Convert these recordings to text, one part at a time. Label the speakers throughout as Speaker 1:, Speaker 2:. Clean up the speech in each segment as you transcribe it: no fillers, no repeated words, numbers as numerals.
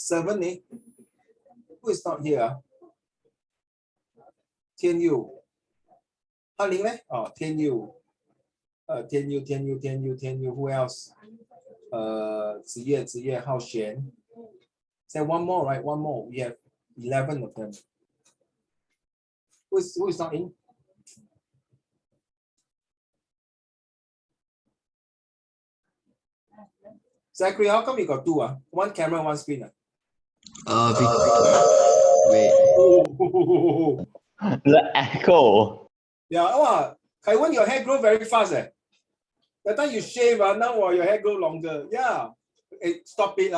Speaker 1: 7, eh? Who is not here? Tian Yu. Ling, eh? Oh, Tian Yu. Tian Yu. Who else? Ziye, Hao Xian. Say one more, right? One more. We have 11 of them. Who is not in? Zachary, how come you got 2? One camera, one screen.
Speaker 2: Wait.
Speaker 3: The echo.
Speaker 1: Yeah, oh, Kaiwen, your hair grow very fast. That time you shave, now your hair grow longer. Yeah. Hey, stop it.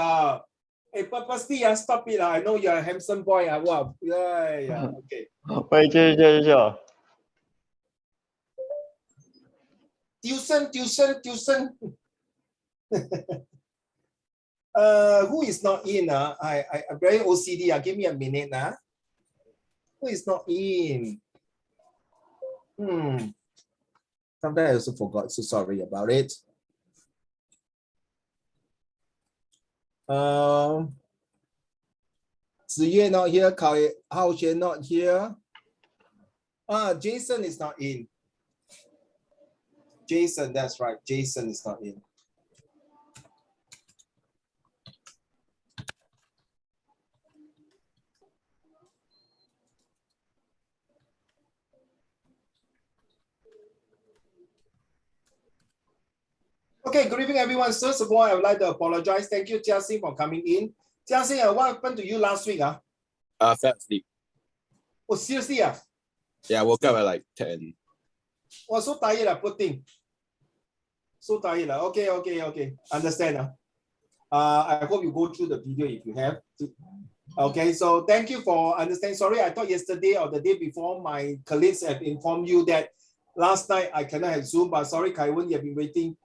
Speaker 1: Hey, purposely, stop it. I know you're a handsome boy. Wow. Yeah. Okay.
Speaker 3: Wait, sure.
Speaker 1: Tuition. Who is not in? I'm very OCD. Give me a minute. Who is not in? Sometimes I also forgot. So sorry about it. Ziye not here. Hao Xian not here. Jason is not in. Jason, that's right. Jason is not in. Okay, good evening, everyone. First of all, I would like to apologize. Thank you, Jiaxing, for coming in. Jiaxing, what happened to you last week?
Speaker 2: Fell asleep.
Speaker 1: Oh, seriously?
Speaker 2: Yeah, I woke up at like 10.
Speaker 1: Oh, so tired, poor thing. So tired. Okay. Understand. I hope you go through the video if you have. Okay, so thank you for understanding. Sorry, I thought yesterday or the day before my colleagues have informed you that last night I cannot have Zoom, but sorry, Kaiwen, you have been waiting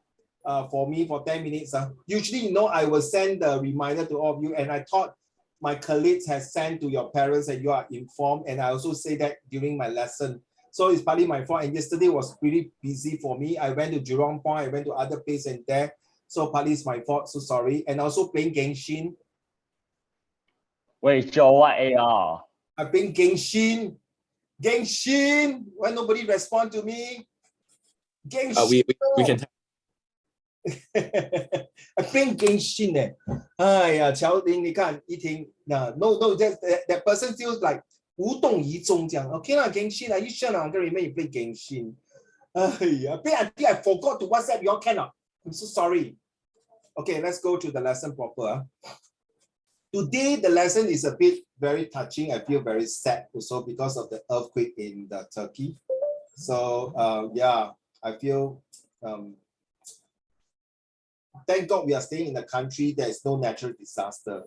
Speaker 1: for me for 10 minutes. Usually, I will send the reminder to all of you, and I thought my colleagues have sent to your parents and you are informed, and I also say that during my lesson. So it's partly my fault, and yesterday was really busy for me. I went to Jurong Point, I went to other places and there, so partly it's my fault, so sorry. And also playing Genshin.
Speaker 3: Wait, Joe, what AR?
Speaker 1: I've been Genshin, when nobody respond to me. Genshin.
Speaker 2: We can.
Speaker 1: I've been Genshin. Qiao Ling, 你看一听 no, that person feels like 无动于衷这样. Okay lah, Genshin, you sure not gonna remember you play Genshin? I think I forgot to WhatsApp you all cannot. I'm so sorry. Okay, let's go to the lesson proper. Today, the lesson is a bit very touching. I feel very sad also because of the earthquake in Turkey. So, yeah, I feel, thank God we are staying in a country there is no natural disaster.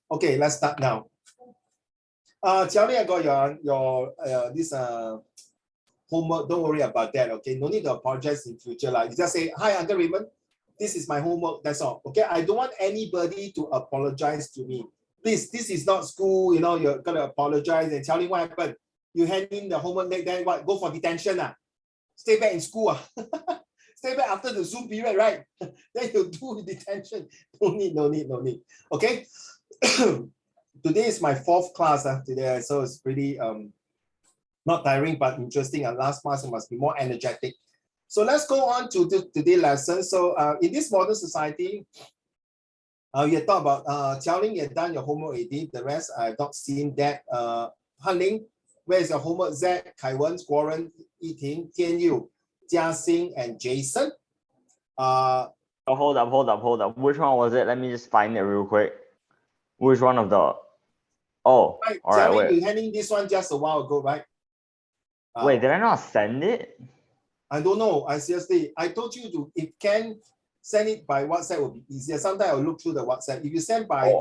Speaker 1: Okay, let's start now. Charlie, I got your this homework. Don't worry about that. Okay, no need to apologize in future. You just say, hi, Uncle Raymond. This is my homework. That's all. Okay, I don't want anybody to apologize to me. Please, this is not school. You're gonna apologize and tell me what happened. You hand in the homework, then what? Go for detention. Stay back in school. Stay back after the Zoom period, right? Then you do detention. No need. Okay. Today is my 4th class today, so it's pretty not tiring but interesting. And last class must be more energetic. So let's go on to today's lesson. So in this modern society, we have talked about Qiao Ling, you have done your homework already. The rest I have not seen that. Han Ling, where is your homework? Zach, Kaiwen, Guoren, Yiting, Tian Yu, Jiaxing, and Jason.
Speaker 3: Hold up. Which one was it? Let me just find it real quick. Which one of the? Oh,
Speaker 1: right.
Speaker 3: All right.
Speaker 1: Wait. You handing this one just a while ago, right?
Speaker 3: Wait, did I not send it?
Speaker 1: I don't know. I told you to, if can send it by WhatsApp will be easier. Sometimes I'll look through the WhatsApp. If you send by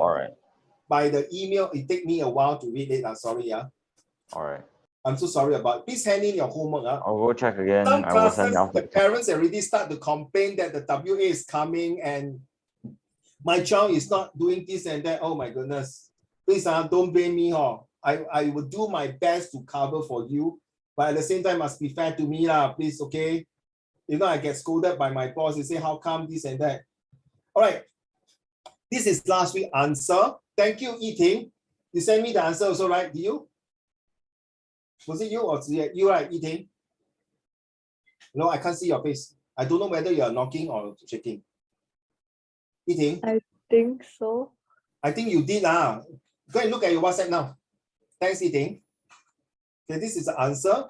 Speaker 1: by the email, it take me a while to read it. Sorry. All
Speaker 3: right.
Speaker 1: I'm so sorry about it. Please hand in your homework.
Speaker 3: I'll go check again.
Speaker 1: Some classes, the parents already start to complain that the WA is coming and my child is not doing this and that. Oh my goodness. Please don't blame me. I will do my best to cover for you. But at the same time, must be fair to me, please, okay? I get scolded by my boss. They say, how come this and that? All right. This is last week answer. Thank you, Yiting. You sent me the answer also, right? Did you? Was it you or you, right, Yiting? No, I can't see your face. I don't know whether you are knocking or shaking. Yiting?
Speaker 4: I think so.
Speaker 1: I think you did. Go and look at your WhatsApp now. Thanks, Yiting. Okay, this is the answer.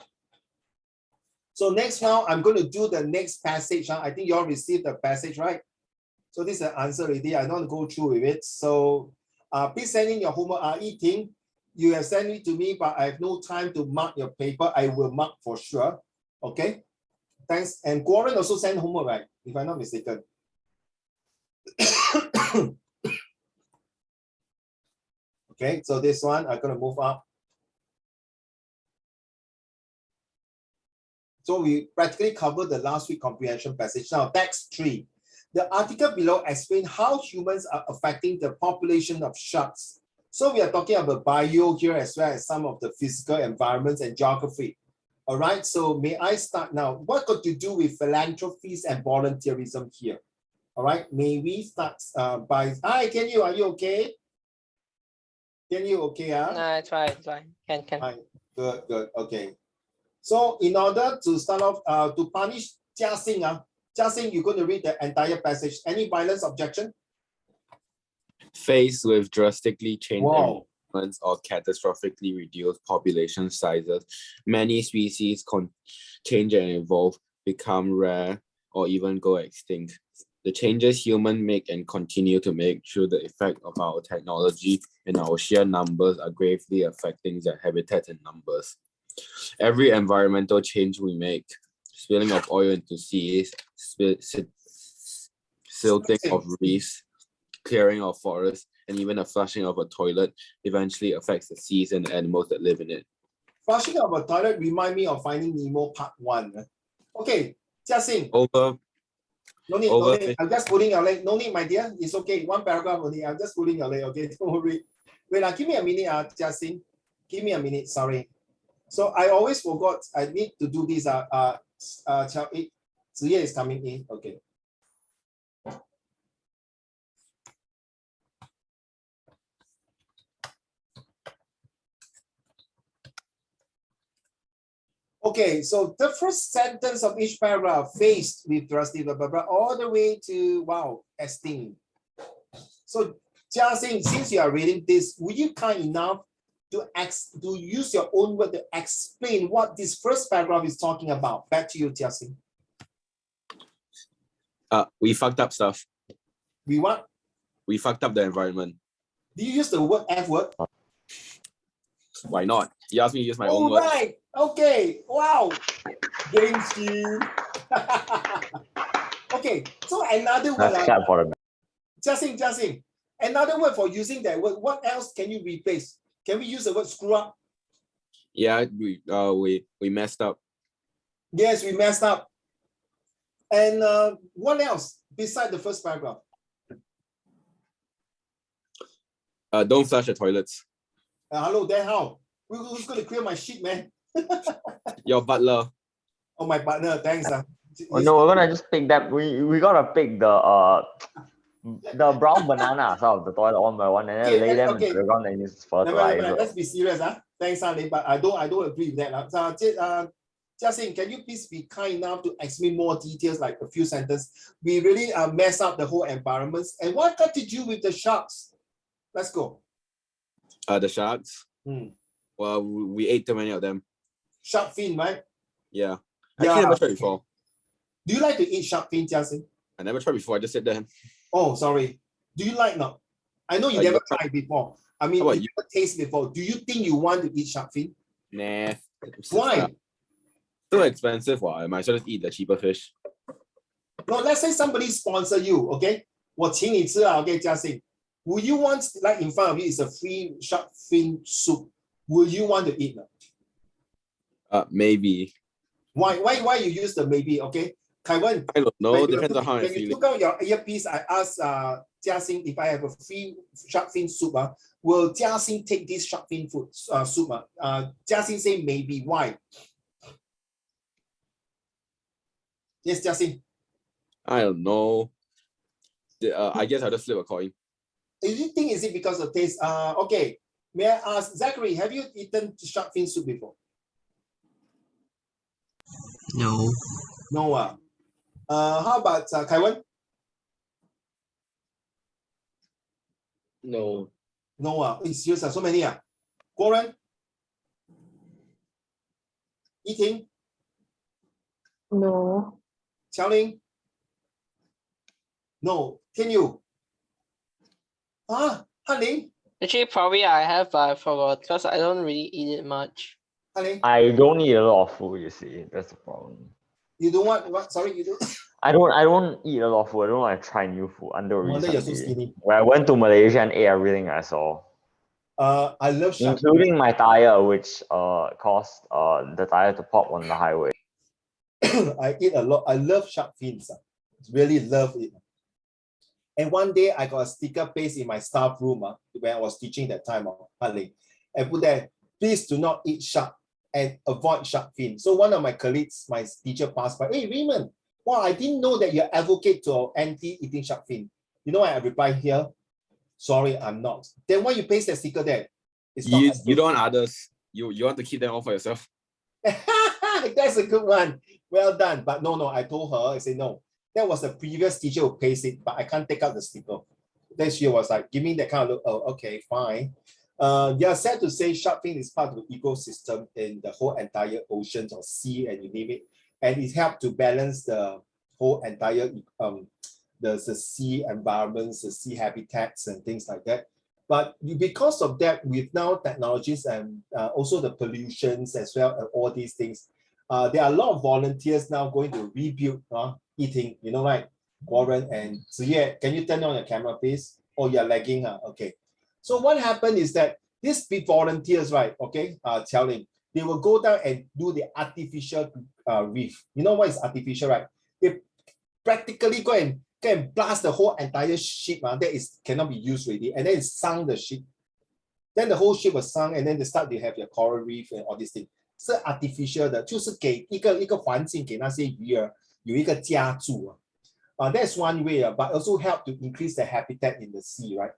Speaker 1: So next round, I'm going to do the next passage. I think you all received the passage, right? So this is the answer already. I don't go through with it. So please send in your homework. Yiting, you have sent it to me, but I have no time to mark your paper. I will mark for sure. Okay. Thanks. And Guoren also sent homework, right? If I'm not mistaken. Okay, so this one, I'm going to move up. So we practically covered the last week comprehension passage. Now, text 3. The article below explains how humans are affecting the population of sharks. So we are talking about bio here as well as some of the physical environments and geography. All right, so may I start now? What got to do with philanthropies and volunteerism here? All right, may we start by, hi, Can you, are you okay? Can you okay?
Speaker 5: No, it's fine, it's fine. Can.
Speaker 1: Hi. Good, okay. So in order to start off, to punish Jia Xing, you're going to read the entire passage. Any violence objection?
Speaker 2: Faced with drastically changed
Speaker 1: Wow.
Speaker 2: environments or catastrophically reduced population sizes, many species change and evolve, become rare, or even go extinct. The changes humans make and continue to make through the effect of our technology and our sheer numbers are gravely affecting their habitat and numbers. Every environmental change we make, spilling of oil into seas, silting of reefs, clearing of forests, and even a flushing of a toilet eventually affects the seas and the animals that live in it.
Speaker 1: Flushing of a toilet remind me of Finding Nemo Part 1. Okay, Jia Xing.
Speaker 2: Over.
Speaker 1: No need. I'm just pulling your leg. No need, my dear. It's okay. One paragraph only. I'm just pulling your leg. Okay, don't worry. Wait, give me a minute, Jia Xing. Give me a minute. Sorry. So I always forgot. I need to do this. Ziye is coming in. Okay. Okay, so the first sentence of each paragraph, faced with drastic, blah, blah, blah, all the way to, wow, esteem. So, Jia Xing, since you are reading this, would you kind enough to use your own word to explain what this first paragraph is talking about? Back to you, Jia Xing.
Speaker 2: We fucked up stuff.
Speaker 1: We what?
Speaker 2: We fucked up the environment.
Speaker 1: Do you use the word F word?
Speaker 2: Why not? You asked me to use my own word.
Speaker 1: Right. Okay. Wow. Game scheme. Okay. So another word.
Speaker 3: Let's clap for them.
Speaker 1: Jia Xing. Another word for using that word. What else can you replace? Can we use the word screw up?
Speaker 2: Yeah, we messed up.
Speaker 1: Yes, we messed up. And what else beside the first paragraph?
Speaker 2: Don't flush the toilets.
Speaker 1: Hello, then how? Who's going to clear my shit, man?
Speaker 2: Your butler.
Speaker 1: Oh, my partner. Thanks.
Speaker 3: Oh, no, we're gonna just pick that. We gotta pick the brown bananas out of the toilet one by one and then lay them into the ground and use fertilizer.
Speaker 1: Let's be serious. Thanks, Ali, but I don't agree with that. Jia Xing, can you please be kind enough to explain more details, like a few sentences? We really mess up the whole environment. And what got to do with the sharks? Let's go.
Speaker 2: The sharks. Well, we ate too many of them.
Speaker 1: Shark fin, right?
Speaker 2: Yeah. I never tried before.
Speaker 1: Do you like to eat shark fin, Jia Xing?
Speaker 2: I never tried before. I just said that.
Speaker 1: Oh, sorry. Do you like not? I know you never tried before. I mean, you never taste before. Do you think you want to eat shark fin?
Speaker 2: Nah.
Speaker 1: Why?
Speaker 2: Too expensive. Well, I might as well just eat the cheaper fish.
Speaker 1: No, let's say somebody sponsor you, okay? 我请你吃啊, okay, Jia Xing. Will you want, like in front of you is a free shark fin soup? Will you want to eat?
Speaker 2: Maybe.
Speaker 1: Why you use the maybe? Okay, Kaiwan.
Speaker 2: I don't know. Depends on how I feel.
Speaker 1: When you took out your earpiece, I asked Jia Xing if I have a free shark fin soup. Will Jia Xing take this shark fin food soup? Jia Xing say maybe. Why? Yes, Jia Xing.
Speaker 2: I don't know. I guess I'll just flip a coin.
Speaker 1: Do you think is it because of taste? Okay. May I ask, Zachary, have you eaten shark fin soup before?
Speaker 4: No.
Speaker 1: No. How about Kaiwan?
Speaker 6: No.
Speaker 1: No. It's serious. So many. Guoren? Eating?
Speaker 7: No.
Speaker 1: Xiaoling? No. Tian Yu? Hanling?
Speaker 5: Actually, probably I have, but I forgot because I don't really eat it much.
Speaker 1: Hanling?
Speaker 3: I don't eat a lot of food, you see. That's the problem.
Speaker 1: You do what? Sorry, you do?
Speaker 3: I don't eat a lot of food. I don't want to try new food until
Speaker 1: No wonder you're so
Speaker 3: recently.
Speaker 1: skinny.
Speaker 3: When I went to Malaysia and ate everything I saw,
Speaker 1: I love shark fin.
Speaker 3: including my tire, which caused the tire to pop on the highway.
Speaker 1: I eat a lot. I love shark fins. Really love it. And one day I got a sticker paste in my staff room when I was teaching that time. I put there, please do not eat shark and avoid shark fin. So one of my colleagues, my teacher passed by, hey Raymond, wow, I didn't know that you're advocate to anti-eating shark fin. You know what I replied here? Sorry, I'm not. Then why you paste that sticker there? It's not
Speaker 2: You don't want others. You want to keep them all for yourself.
Speaker 1: That's a good one. Well done. But no, I told her, I said, no, that was the previous teacher who pasted it, but I can't take out the sticker. Then she was like, give me that kind of look. Oh, okay, fine. Yeah, sad to say, shark fin is part of the ecosystem in the whole entire oceans or sea, and you name it. And it helped to balance the whole entire the sea environments, the sea habitats and things like that. But because of that, with now technologies and also the pollutions as well, and all these things, there are a lot of volunteers now going to rebuild eating, you know, like Warren and Ziye. Can you turn on your camera, please? Oh, you're lagging, okay. So what happened is that these volunteers, right, okay, Qiaoling, they will go down and do the artificial reef. You know what is artificial, right? They practically go and blast the whole entire ship that is cannot be used already, and then it sunk the ship. Then the whole ship was sunk, and then they start to have your coral reef and all these things. 是 artificial 的，就是给一个环境给那些鱼儿有一个家住that's one way, but also help to increase the habitat in the sea, right?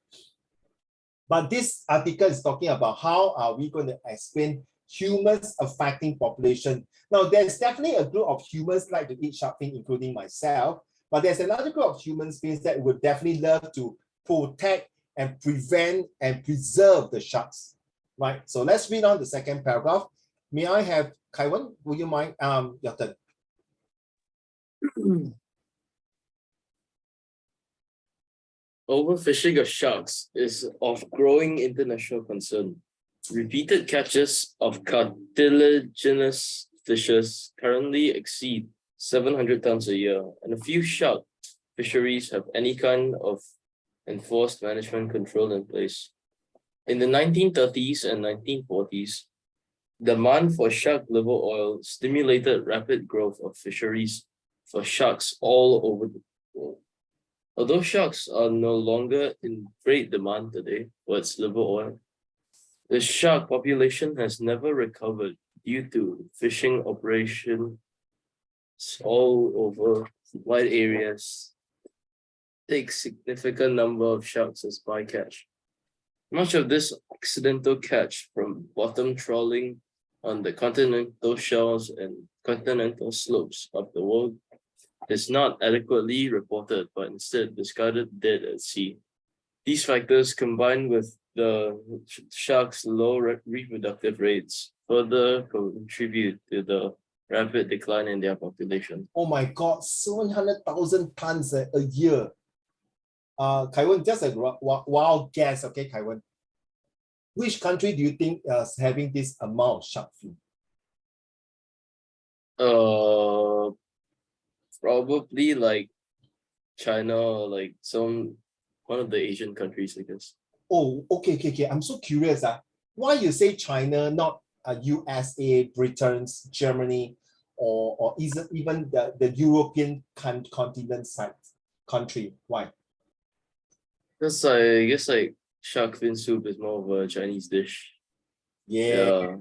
Speaker 1: But this article is talking about how are we going to explain humans affecting population. Now, there's definitely a group of humans like to eat shark fin, including myself, but there's another group of human beings that would definitely love to protect and prevent and preserve the sharks, right? So let's read on the second paragraph. May I have Kaiwan? Would you mind? Your turn.
Speaker 6: Overfishing of sharks is of growing international concern. Repeated catches of cartilaginous fishes currently exceed 700 tons a year, and a few shark fisheries have any kind of enforced management control in place. In the 1930s and 1940s, demand for shark liver oil stimulated rapid growth of fisheries for sharks all over the world. Although sharks are no longer in great demand today for its liver oil, the shark population has never recovered due to fishing operations all over wide areas. Take significant number of sharks as bycatch. Much of this accidental catch from bottom trawling on the continental shelves and continental slopes of the world is not adequately reported, but instead discarded dead at sea. These factors, combined with the sharks' low reproductive rates, further contribute to the rapid decline in their population.
Speaker 1: Oh my God, 700,000 tons a year. Kaiwan, just a wild guess, okay, Kaiwan. Which country do you think is having this amount of shark fin?
Speaker 6: Probably like China or like one of the Asian countries, I guess.
Speaker 1: Oh, okay. I'm so curious. Why you say China, not USA, Britain, Germany, or even the European continent side country? Why?
Speaker 6: Because I guess like shark fin soup is more of a Chinese dish.
Speaker 1: Yeah,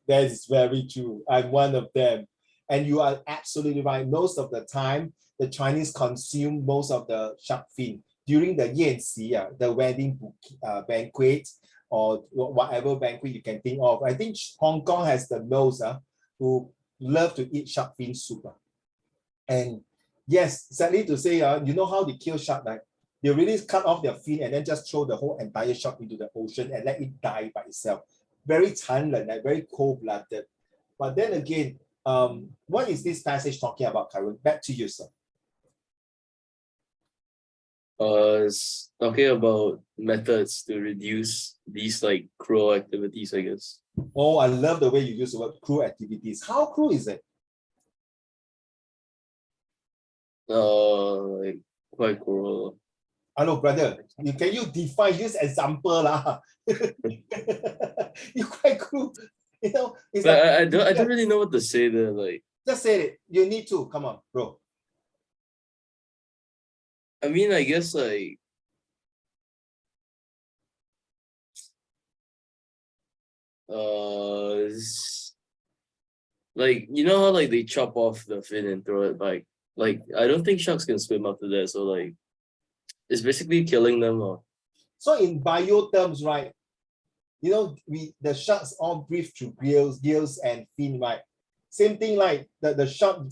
Speaker 1: that is very true. I'm one of them. And you are absolutely right. Most of the time, the Chinese consume most of the shark fin during the 宴席, the wedding banquet, or whatever banquet you can think of. I think Hong Kong has the most who love to eat shark fin soup. And yes, sadly to say, you know how they kill shark, right? They really cut off their fin and then just throw the whole entire shark into the ocean and let it die by itself. Very 残忍, like very cold-blooded. But then again, what is this passage talking about, Karen? Back to you, sir.
Speaker 6: It's talking about methods to reduce these like cruel activities, I guess.
Speaker 1: Oh, I love the way you use the word cruel activities. How cruel is it?
Speaker 6: Like quite cruel.
Speaker 1: Hello, brother. Can you define this example lah? You quite cruel. You know, it's
Speaker 6: But
Speaker 1: like,
Speaker 6: I don't really know what to say there. Like,
Speaker 1: just say it. You need to. Come on, bro.
Speaker 6: I mean, I guess like like you know how like they chop off the fin and throw it back. Like I don't think sharks can swim after that, so like it's basically killing them.
Speaker 1: So in bio terms, right? You know, the sharks all breathe through gills and fin, right? Same thing like the shark,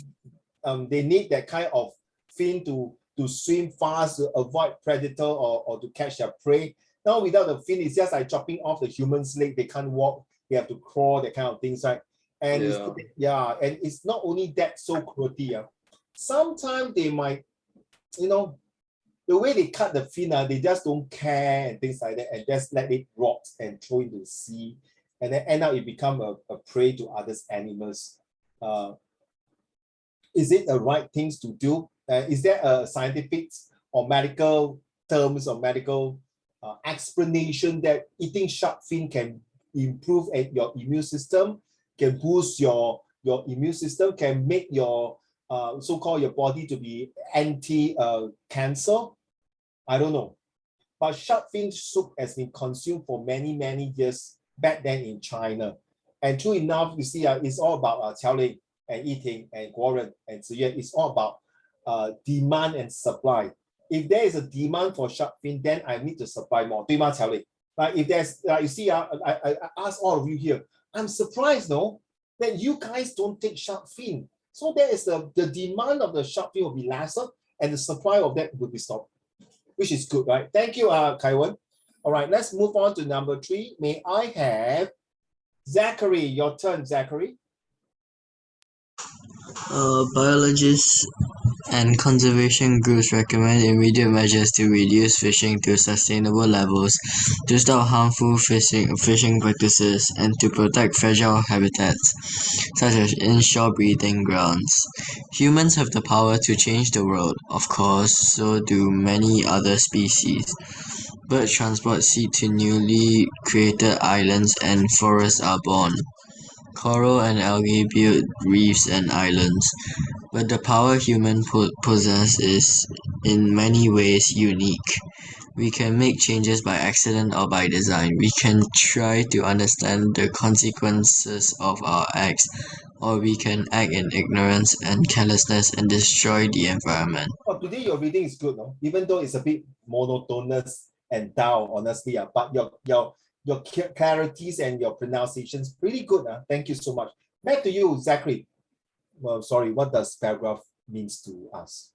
Speaker 1: they need that kind of fin to swim fast, to avoid predator or to catch their prey. Now without the fin, it's just like chopping off the human's leg. They can't walk, they have to crawl, that kind of things, right? And and it's not only that, so cruelty. Sometimes they might, you know, the way they cut the fin, they just don't care and things like that, and just let it rot and throw into the sea, and then end up it become a prey to other animals. Is it the right things to do? Is there a scientific or medical terms or medical explanation that eating shark fin can improve your immune system, can boost your immune system, can make your so-called your body to be anti-cancer? I don't know. But shark fin soup has been consumed for many, many years back then in China. And true enough, you see, it's all about Qiao Lei and eating and Guoren and Ziyue. It's all about demand and supply. If there is a demand for shark fin, then I need to supply more. 对吗, Qiao Lei? Like if there's, you see, I ask all of you here, I'm surprised, no, that you guys don't take shark fin. So there is the demand of the shark fin will be lesser and the supply of that will be stopped, which is good, right? Thank you, Kaiwan. All right, let's move on to number 3. May I have Zachary? Your turn, Zachary.
Speaker 4: Biologists and conservation groups recommend immediate measures to reduce fishing to sustainable levels, to stop harmful fishing practices, and to protect fragile habitats, such as inshore breeding grounds. Humans have the power to change the world, of course, so do many other species. Bird transport seed to newly created islands and forests are born. Coral and algae build reefs and islands, but the power humans possess is in many ways unique. We can make changes by accident or by design. We can try to understand the consequences of our acts, or we can act in ignorance and carelessness and destroy the environment.
Speaker 1: Oh, today your reading is good, no? Even though it's a bit monotonous and dull, honestly, but your clarities and your pronunciations pretty good. Thank you so much. Back to you, Zachary. Well, sorry, what does paragraph means to us?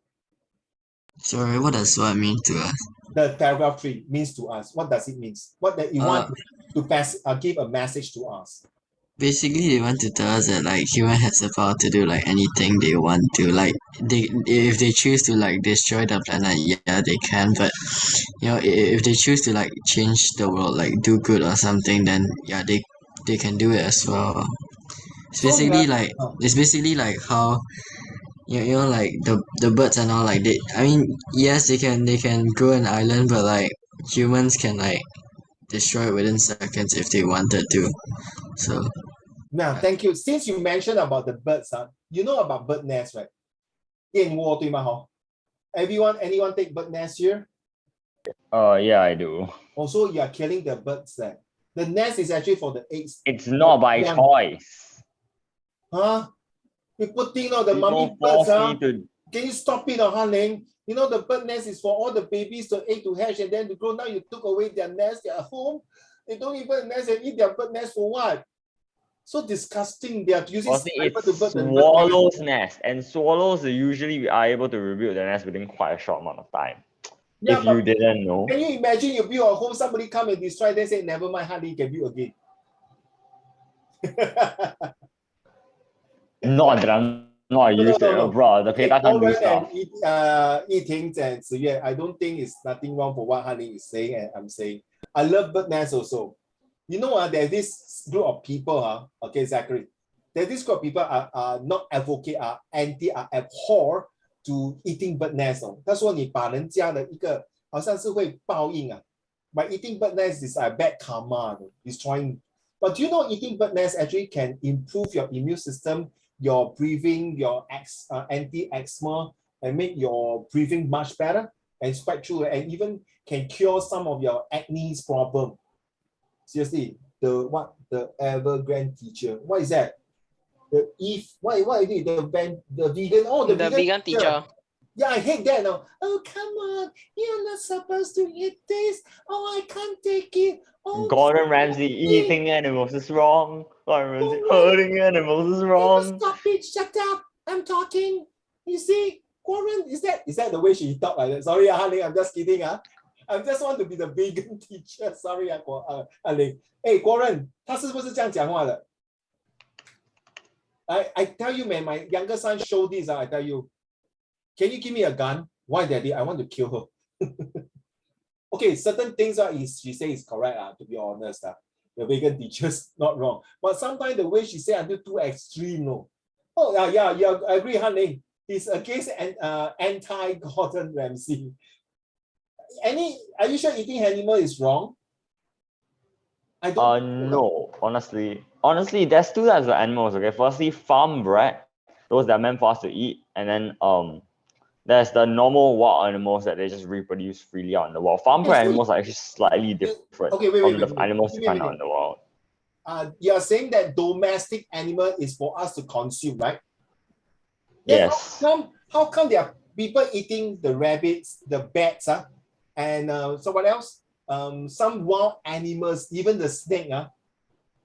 Speaker 4: Sorry, what does what mean to us?
Speaker 1: The paragraph 3 means to us. What does it mean? What that you want to pass, give a message to us?
Speaker 4: Basically, they want to tell us that like human has the power to do like anything they want to. Like if they choose to like destroy the planet, yeah, they can. But you know, if they choose to like change the world, like do good or something, then yeah, they can do it as well. It's basically like how you know like the birds and all, like I mean, yes, they can grow an island, but like humans can like destroy it within seconds if they wanted to. So
Speaker 1: Now, thank you. Since you mentioned about the birds, you know about bird nest, right? 燕窝对吗? Anyone take bird nest here?
Speaker 3: Yeah, I do.
Speaker 1: Also, you are killing the birds there. The nest is actually for the eggs.
Speaker 3: It's not by choice.
Speaker 1: Huh? You putting all the
Speaker 3: People
Speaker 1: mummy birds,
Speaker 3: force me to
Speaker 1: Can you stop it, Han Ling? You know, the bird nest is for all the babies to egg to hatch and then to grow. Now you took away their nest, their home. They don't even nest and eat their bird nest for what? So disgusting. They are using
Speaker 3: Honestly,
Speaker 1: sniper
Speaker 3: it's
Speaker 1: to bird and bird nest.
Speaker 3: swallow's nest, and swallows usually are able to rebuild their nest within quite a short amount of time.
Speaker 1: Yeah,
Speaker 3: If you
Speaker 1: but
Speaker 3: didn't know.
Speaker 1: can you imagine you build a home, somebody come and destroy, they say, never mind, honey, you can build again.
Speaker 3: Not that I'm not used to it, bro. The Peta can't do stuff.
Speaker 1: Yiting and Ziyue, I don't think it's nothing wrong for what Hanling is saying and I'm saying. I love bird nest also. You know, there's this group of people, okay, Zachary. There's this group of people are not advocate, are anti, are abhor to eating bird nest. 他说你把人家的一个好像是会报应啊。By eating bird nest is a bad karma, destroying. But do you know eating bird nest actually can improve your immune system, your breathing, your anti-eczema, and make your breathing much better? And it's quite true, and even can cure some of your acne problem. Seriously, the Evergrande teacher. What is that? The what is it? The vegan? Oh, the
Speaker 5: vegan teacher.
Speaker 1: Yeah, I hate that now. Oh, come on. You're not supposed to eat this. Oh, I can't take it. Oh,
Speaker 3: Gordon Ramsay eating animals is wrong. Gordon Ramsay hurting animals is wrong.
Speaker 1: Stop it. Shut up. I'm talking. You see, Gordon, is that the way she talk like that? Sorry, honey, I'm just kidding. I just want to be the vegan teacher. Sorry, honey. Hey, Gordon, 他是不是这样讲话的? I tell you, man, my younger son showed this. I tell you, can you give me a gun? Why, Daddy? I want to kill her. Okay, certain things she says is correct, to be honest. The vegan teacher's not wrong. But sometimes the way she say until too extreme, no. Oh, yeah, I agree, honey. He's against anti-Gordon Ramsay. Are you sure eating animal is wrong? I don't
Speaker 3: no, honestly. Honestly, there's two types of animals, okay? Firstly, farm bred, those that are meant for us to eat, and then there's the normal wild animals that they just reproduce freely out in the wild. Farm bred animals are actually slightly different from the animals you find out in the wild.
Speaker 1: You're saying that domestic animal is for us to consume, right?
Speaker 3: Yes.
Speaker 1: How come there are people eating the rabbits, the bats, and so what else? Some wild animals, even the snake.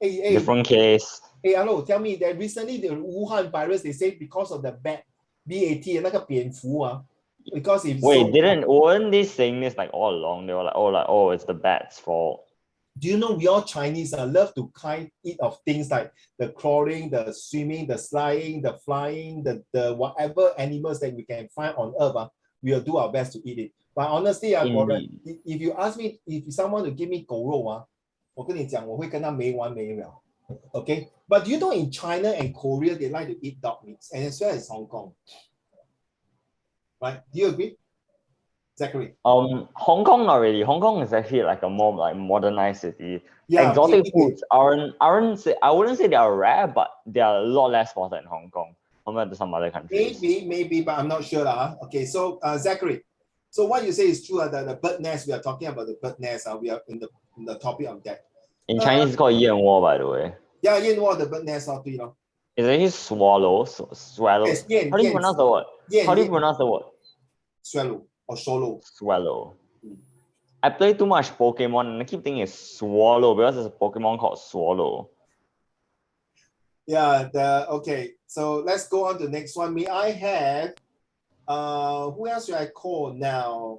Speaker 3: Different case.
Speaker 1: Hey, hello, tell me that recently the Wuhan virus, they say because of the bat, BAT, 那个蝙蝠, because if
Speaker 3: weren't they saying this like all along? They were like, oh, it's the bat's fault.
Speaker 1: Do you know we all Chinese love to eat of things like the crawling, the swimming, the sliding, the flying, the whatever animals that we can find on earth, we will do our best to eat it. But honestly, if you ask me, if someone to give me 狗肉, 我跟你讲，我会跟他没完没了. Okay, but you know in China and Korea they like to eat dog meats, and as well as Hong Kong, right? Do you agree, Zachary?
Speaker 3: Hong Kong not really. Hong Kong is actually like a more like modernized city.
Speaker 1: Yeah,
Speaker 3: exotic foods I wouldn't say they are rare, but they are a lot less spotted in Hong Kong compared to some other countries.
Speaker 1: Maybe, but I'm not sure. Okay, so Zachary, so what you say is true. The bird nest, we are talking about the bird nest. We are in the topic of that.
Speaker 3: In Chinese, it's called Yan Wo, by the way.
Speaker 1: Yeah, Yan Wo, the bird nest, It's
Speaker 3: actually swallow.
Speaker 1: Yes,
Speaker 3: How do you pronounce the word? How do you pronounce the word?
Speaker 1: Swallow or swallow.
Speaker 3: Swallow. I play too much Pokemon and I keep thinking it's Swallow because there's a Pokemon called Swallow.
Speaker 1: Yeah, okay. So let's go on to the next one. May I have who else should I call now?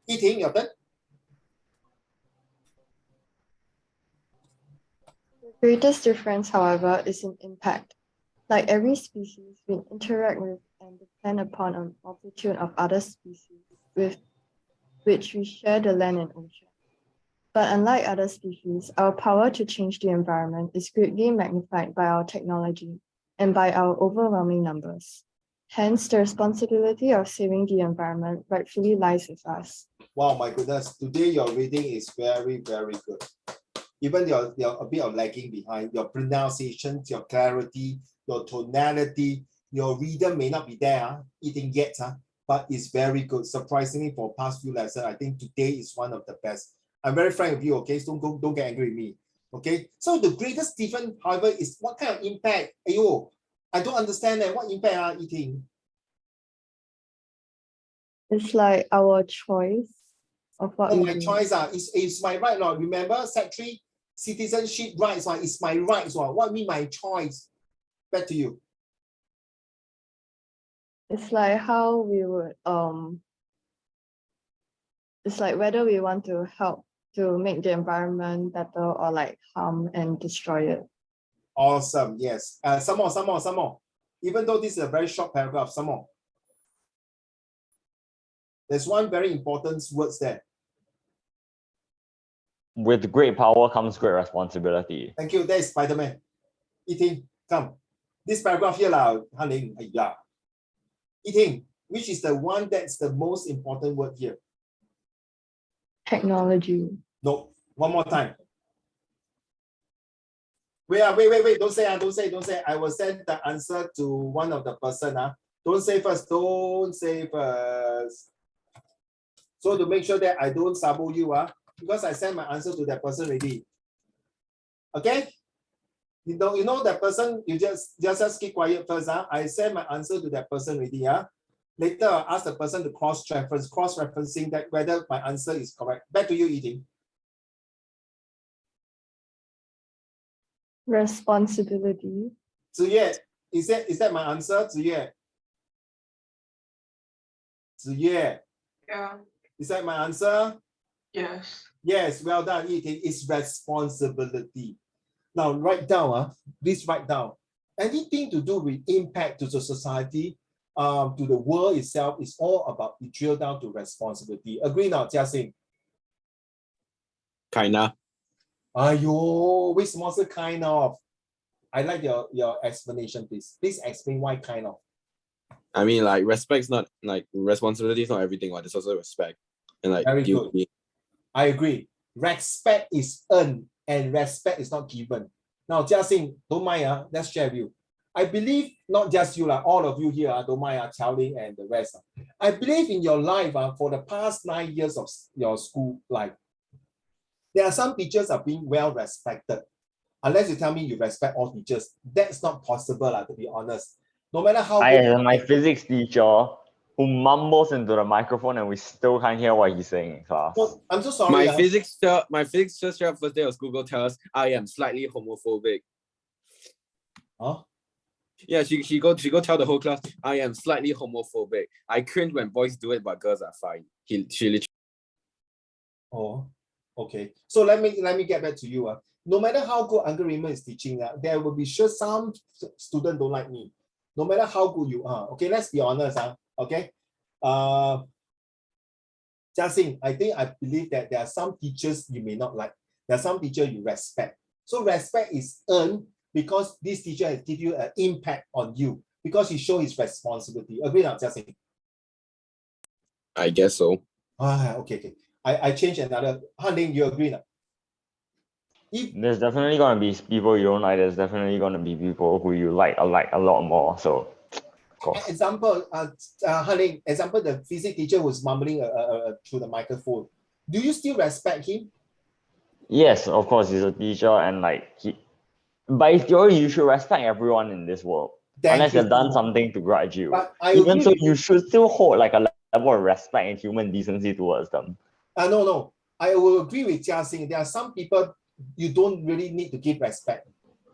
Speaker 1: Yiting, your turn.
Speaker 7: The greatest difference, however, is in impact. Like every species, we interact with and depend upon a multitude of other species with which we share the land and ocean. But unlike other species, our power to change the environment is greatly magnified by our technology and by our overwhelming numbers. Hence, the responsibility of saving the environment rightfully lies with us.
Speaker 1: Wow, my goodness. Today your reading is very, very good. Even you're a bit of lagging behind. Your pronunciation, your clarity, your tonality, your reader may not be there, eating yet, but it's very good. Surprisingly, for past few lessons, I think today is one of the best. I'm very frank with you, okay? So don't get angry with me, okay? So the greatest difference, however, is what kind of impact? I don't understand that. What impact are eating?
Speaker 7: It's like our choice of what
Speaker 1: Oh,
Speaker 7: we
Speaker 1: my
Speaker 7: do.
Speaker 1: choice is my right. No, remember Sec3 citizenship rights. It's my rights. What mean my choice? Back to you.
Speaker 7: It's like how we would it's like whether we want to help to make the environment better or like harm and destroy it.
Speaker 1: Awesome. Yes. Some more. Even though this is a very short paragraph, some more. There's one very important words there.
Speaker 3: With great power comes great responsibility.
Speaker 1: Thank you. That is Spider-Man. Eating, come. This paragraph here, Haning, Eating, which is the one that's the most important word here?
Speaker 7: Technology.
Speaker 1: No, one more time. Wait. Don't say. I will send the answer to one of the person. Don't say first. So to make sure that I don't sabo you, because I sent my answer to that person already. Okay? You know that person, you just keep quiet first. I send my answer to that person already. Later, I'll ask the person to cross-referencing that whether my answer is correct. Back to you, Eating.
Speaker 7: Responsibility.
Speaker 1: Ziye, is that my answer? Ziye.
Speaker 5: Yeah.
Speaker 1: Is that my answer?
Speaker 5: Yes.
Speaker 1: Yes, well done, Eating. It's responsibility. Now, write down, please write down. Anything to do with impact to the society, to the world itself, is all about you drill down to responsibility. Agree now, Jiaxing?
Speaker 2: Kinda.
Speaker 1: Ayo, which monster kind of? I like your explanation, please. Please explain why kind of.
Speaker 2: I mean, like, respect's not, like, responsibility is not everything. There's also respect. And, like,
Speaker 1: Very good.
Speaker 2: duty.
Speaker 1: I agree. Respect is earned and respect is not given. Now, Jiaxing, don't mind, let's share with you. I believe not just you, all of you here, don't mind, Chao Ling and the rest. I believe in your life, for the past 9 years of your school life, there are some teachers are being well respected. Unless you tell me you respect all teachers, that's not possible, to be honest. No matter how
Speaker 3: I
Speaker 1: good.
Speaker 3: had my physics teacher who mumbles into the microphone and we still can't hear what he's saying in class.
Speaker 1: Oh, I'm so sorry.
Speaker 2: My physics teacher first day of school go tell us I am slightly homophobic.
Speaker 1: Huh?
Speaker 2: Yeah, she go tell the whole class I am slightly homophobic. I cringe when boys do it, but girls are fine. She literally.
Speaker 1: Oh, okay. So let me get back to you. No matter how good Uncle Raymond is teaching, there will be sure some students don't like me. No matter how good you are. Okay, let's be honest. Okay. Jiaxing, I believe that there are some teachers you may not like. There are some teachers you respect. So respect is earned because this teacher has given you an impact on you because he shows his responsibility. Agree now, Jiaxing?
Speaker 2: I guess so.
Speaker 1: Okay. I change another. Han Ling, you agree now?
Speaker 3: There's definitely gonna be people you don't like. There's definitely gonna be people who you like a lot more. So, of course.
Speaker 1: Example, Han Ling, example, the physics teacher who's mumbling through the microphone. Do you still respect him?
Speaker 3: Yes, of course, he's a teacher and by theory, you should respect everyone in this world. Unless they've done something to grudge you.
Speaker 1: But I
Speaker 3: Even
Speaker 1: agree
Speaker 3: so,
Speaker 1: with
Speaker 3: you should still hold like a level of respect and human decency towards them.
Speaker 1: No. I will agree with Jiaxing. There are some people you don't really need to give respect.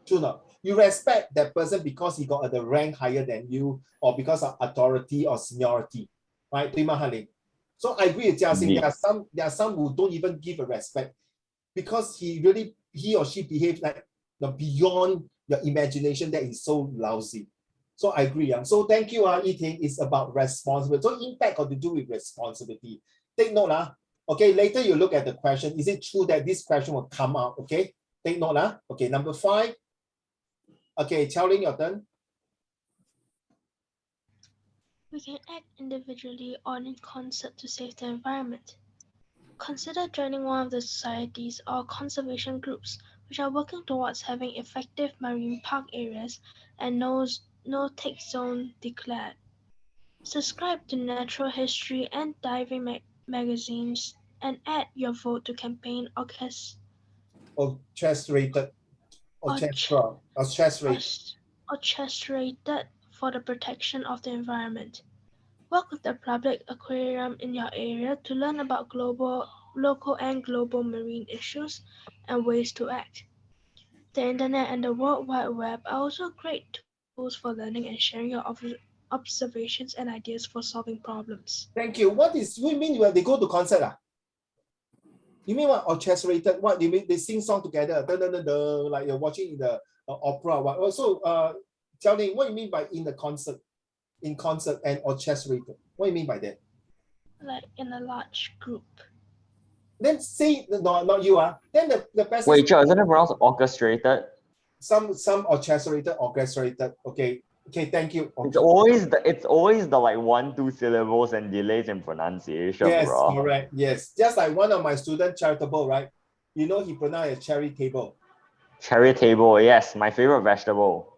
Speaker 1: True not? You respect that person because he got the rank higher than you or because of authority or seniority. Right? 对吗, Han Ling? So I agree with Jiaxing. There are some who don't even give a respect because he or she behaves like beyond your imagination that is so lousy. So I agree. So thank you, Yiting. It's about responsibility. So impact got to do with responsibility. Take note, okay, later you look at the question. Is it true that this question will come out? Okay, take note. Okay, number 5. Okay, Chao Ling, your turn.
Speaker 8: We can act individually or in concert to save the environment. Consider joining one of the societies or conservation groups which are working towards having effective marine park areas and no-take zone declared. Subscribe to natural history and diving magazines and add your vote to campaign
Speaker 1: Orchestrated
Speaker 8: for the protection of the environment. Work with the public aquarium in your area to learn about local and global marine issues and ways to act. The internet and the World Wide Web are also great tools for learning and sharing your observations and ideas for solving problems.
Speaker 1: Thank you. What do you mean when they go to concert? You mean what? Orchestrated? What do you mean? They sing song together, like you're watching in the opera. What? Also, tell me what you mean by in concert and orchestrated. What do you mean by that?
Speaker 8: Like in a large group.
Speaker 1: Then say no, not you. Then the person.
Speaker 3: Wait, Joe, isn't it pronounced orchestrated?
Speaker 1: Some orchestrated. Okay. Okay, thank you. Okay.
Speaker 3: It's always the like 1-2 syllables and delays in pronunciation,
Speaker 1: Yes,
Speaker 3: bro.
Speaker 1: correct. Yes. Just like one of my students, charitable, right? You know, he pronounced a cherry table.
Speaker 3: Cherry table, yes, my favorite vegetable.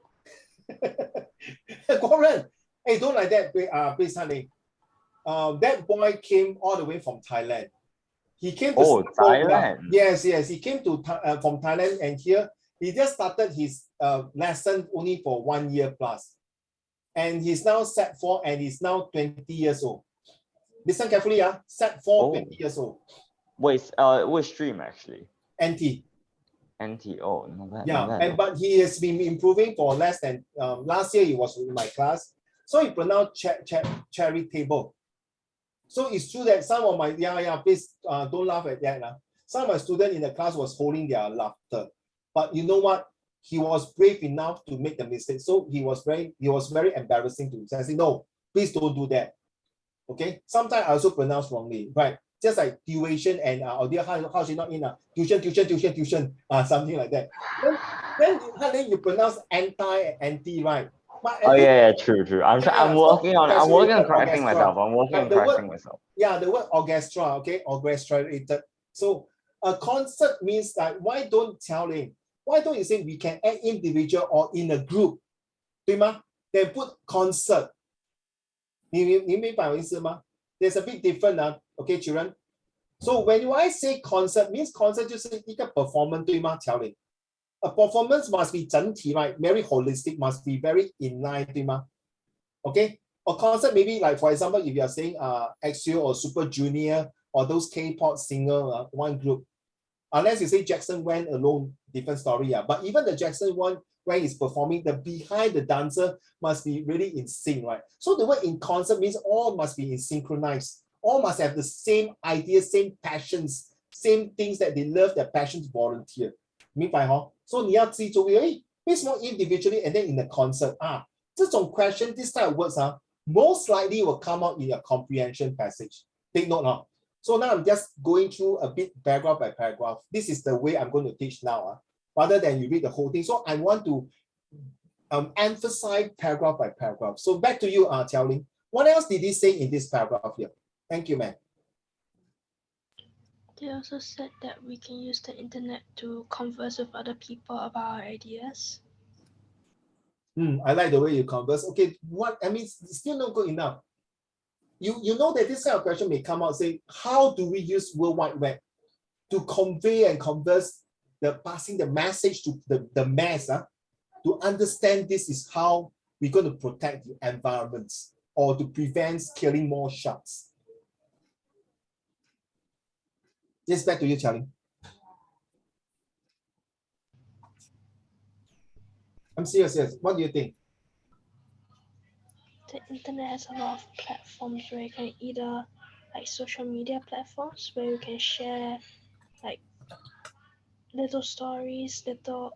Speaker 1: Goran, hey, don't like that, please, honey. That boy came all the way from Thailand. He came to
Speaker 3: Thailand.
Speaker 1: Yes, he came to from Thailand, and here he just started his lesson only for 1 year plus, and he's now set 4 and he's now 20 years old. Listen carefully, set 4, 20 years old.
Speaker 3: Wait, which stream actually?
Speaker 1: NT.
Speaker 3: Oh, not bad.
Speaker 1: Yeah,
Speaker 3: not bad.
Speaker 1: But he has been improving for less than last year. He was in my class, so he pronounced cherry table. So it's true that some of my please don't laugh at that. Some of my students in the class was holding their laughter, but you know what? He was brave enough to make the mistake. So he was very embarrassing to say, no, please don't do that. Okay. Sometimes I also pronounce wrongly, right? Just like tuition and how she not in tuition, something like that. Then you pronounce anti, right?
Speaker 3: But yeah, true. I'm working on correcting myself.
Speaker 1: Yeah, the word orchestra, okay, orchestrated. So a concert means that why don't you say we can add individual or in a group, 对吗? Then put concert. 你明白我意思吗? There's a bit different, okay, children. So when I say concert, means concert 就是一个 performance, 对吗, 乔玲? A performance must be 整体, right? Very holistic, must be very in line, 对吗? Okay? A concert maybe like, for example, if you are saying EXO or Super Junior or those K-pop singer, one group. Unless you say Jackson Wang alone, different story. But even the Jackson Wang is performing, the behind the dancer must be really in sync, right? So the word in concert means all must be in synchronized. All must have the same ideas, same passions, same things that they love, their passions volunteer. 明白齁? So 你要记住，为什么 individually and then in the concert? 这种 question, this type of words, most likely will come out in your comprehension passage. Take note. So now I'm just going through a bit paragraph by paragraph. This is the way I'm going to teach now, rather than you read the whole thing. So I want to emphasize paragraph by paragraph. So back to you, Tiao Ling. What else did he say in this paragraph here? Thank you, man.
Speaker 8: They also said that we can use the internet to converse with other people about our ideas.
Speaker 1: I like the way you converse. Okay, it's still not good enough. You know that this kind of question may come out, say, how do we use World Wide Web to convey and converse, passing the message to the mass, to understand this is how we're going to protect the environments or to prevent killing more sharks. Yes, back to you, Charlie. I'm serious, yes. What do you think?
Speaker 8: The internet has a lot of platforms where you can either like social media platforms where you can share like little stories,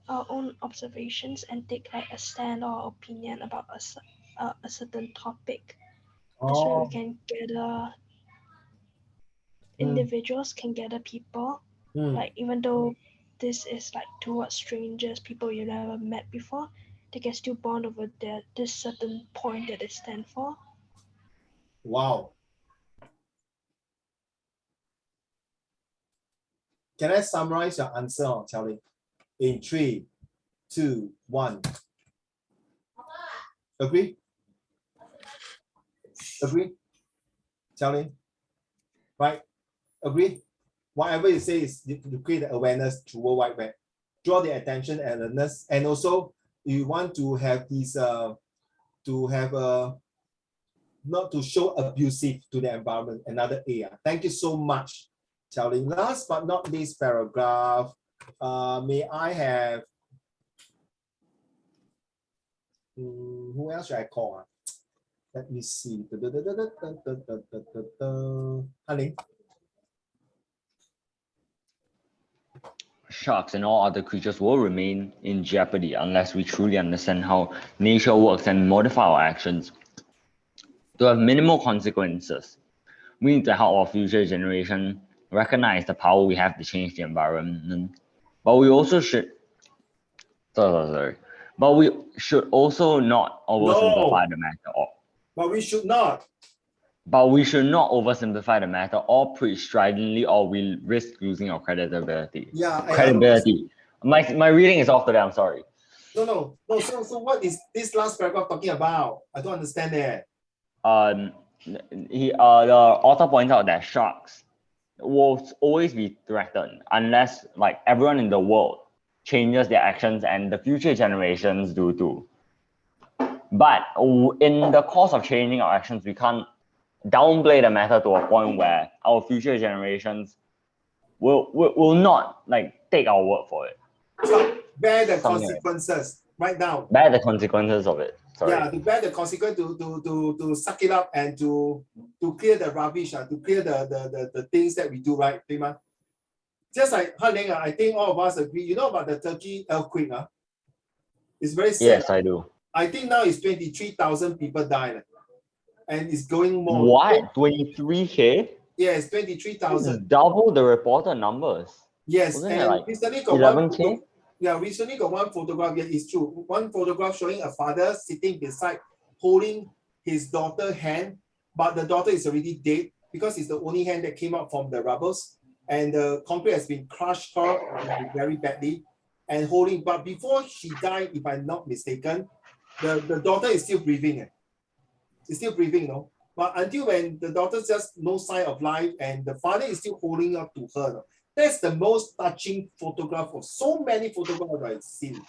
Speaker 8: our own observations, and take like a stand or opinion about a certain topic. This way we can gather individuals can gather people, like even though this is like towards strangers, people you never met before, they can still bond over this certain point that they stand for.
Speaker 1: Wow. Can I summarize your answer, Charlie? In 3, 2, 1. Agree? Agree? Charlie? Right? Agree? Whatever you say is to create the awareness through World Wide Web. Draw the attention and awareness. And also, you want to have these, not to show abusive to the environment. Another A. Thank you so much, Xiaoling. Last but not least paragraph, may I have, who else should I call? Let me see. Haling.
Speaker 3: Sharks and all other creatures will remain in jeopardy unless we truly understand how nature works and modify our actions to have minimal consequences. We need to help our future generation recognize the power we have to change the environment. But we also should But we should also not oversimplify the matter.
Speaker 1: But we should not.
Speaker 3: But we should not oversimplify the matter or preach stridently, or we risk losing our credibility.
Speaker 1: Yeah,
Speaker 3: credibility. My reading is off today. I'm sorry.
Speaker 1: No. So what is this last paragraph talking about? I don't understand it.
Speaker 3: The author points out that sharks will always be threatened unless like everyone in the world changes their actions, and the future generations do too. But in the course of changing our actions, we can't downplay the matter to a point where our future generations will not like take our word for it.
Speaker 1: So bear the consequences right now.
Speaker 3: Bear the consequences of it. Sorry.
Speaker 1: Yeah, to bear the consequence, to suck it up and to clear the rubbish, to clear the things that we do, right? Just like Haling, I think all of us agree. You know about the Turkey earthquake? It's very sad.
Speaker 3: Yes, I do.
Speaker 1: I think now it's 23,000 people died. And it's going more.
Speaker 3: What? 23K?
Speaker 1: Yes, 23,000.
Speaker 3: Double the reported numbers.
Speaker 1: Yes,
Speaker 3: Wasn't
Speaker 1: and
Speaker 3: it like
Speaker 1: recently got
Speaker 3: 11K?
Speaker 1: recently got one photograph. Yeah, it's true. One photograph showing a father sitting beside, holding his daughter's hand, but the daughter is already dead because it's the only hand that came out from the rubbles, and the concrete has been crushed her very badly, and holding. But before she died, if I'm not mistaken, the daughter is still breathing. It's still breathing, no. But until when the daughter just no sign of life, and the father is still holding up to her. No? That's the most touching photograph of so many photographs I've seen.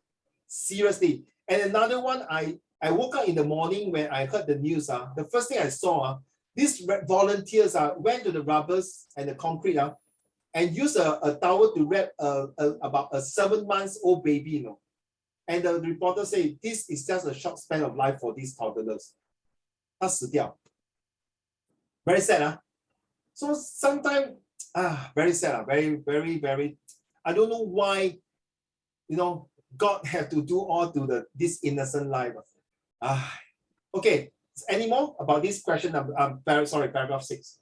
Speaker 1: Seriously. And another one, I woke up in the morning when I heard the news. The first thing I saw, these volunteers went to the rubbers and the concrete and used a towel to wrap about a 7 months old baby. You know? And the reporter said, this is just a short span of life for these toddlers. 他死掉. Very sad. So sometimes, very sad. Very, I don't know why, God have to do all to this innocent life. Okay, any more about this question? Paragraph 6.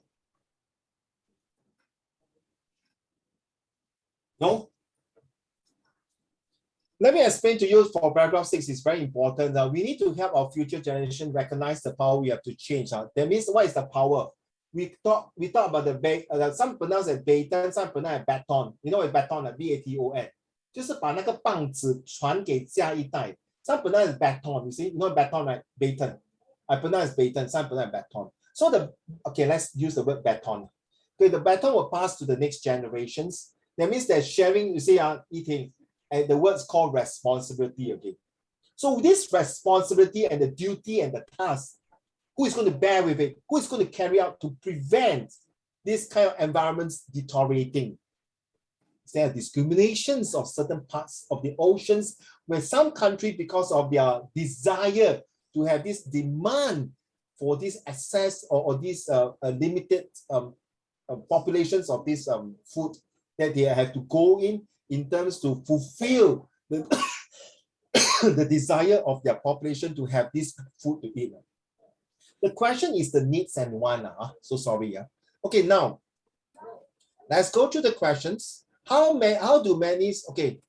Speaker 1: No? Let me explain to you for paragraph 6 is very important. We need to help our future generation recognize the power we have to change. That means what is the power? We talk about the some pronounce as baton, some pronounce as baton. You know what baton? B-A-T-O-N. 就是把那个棒子传给下一代. Some pronounce as baton. You see, you know baton, right? Baton. I pronounce baton. Some pronounce baton. So let's use the word baton. Okay, the baton will pass to the next generations. That means they're sharing. You see, eating. And the word's called responsibility again. So this responsibility and the duty and the task, who is going to bear with it? Who is going to carry out to prevent this kind of environments deteriorating? There are discriminations of certain parts of the oceans where some countries, because of their desire to have this demand for this access or this limited populations of this food, that they have to go in terms to fulfill the desire of their population to have this food to eat. The question is the needs and want. So sorry. Okay, now let's go to the questions. How do many? Okay,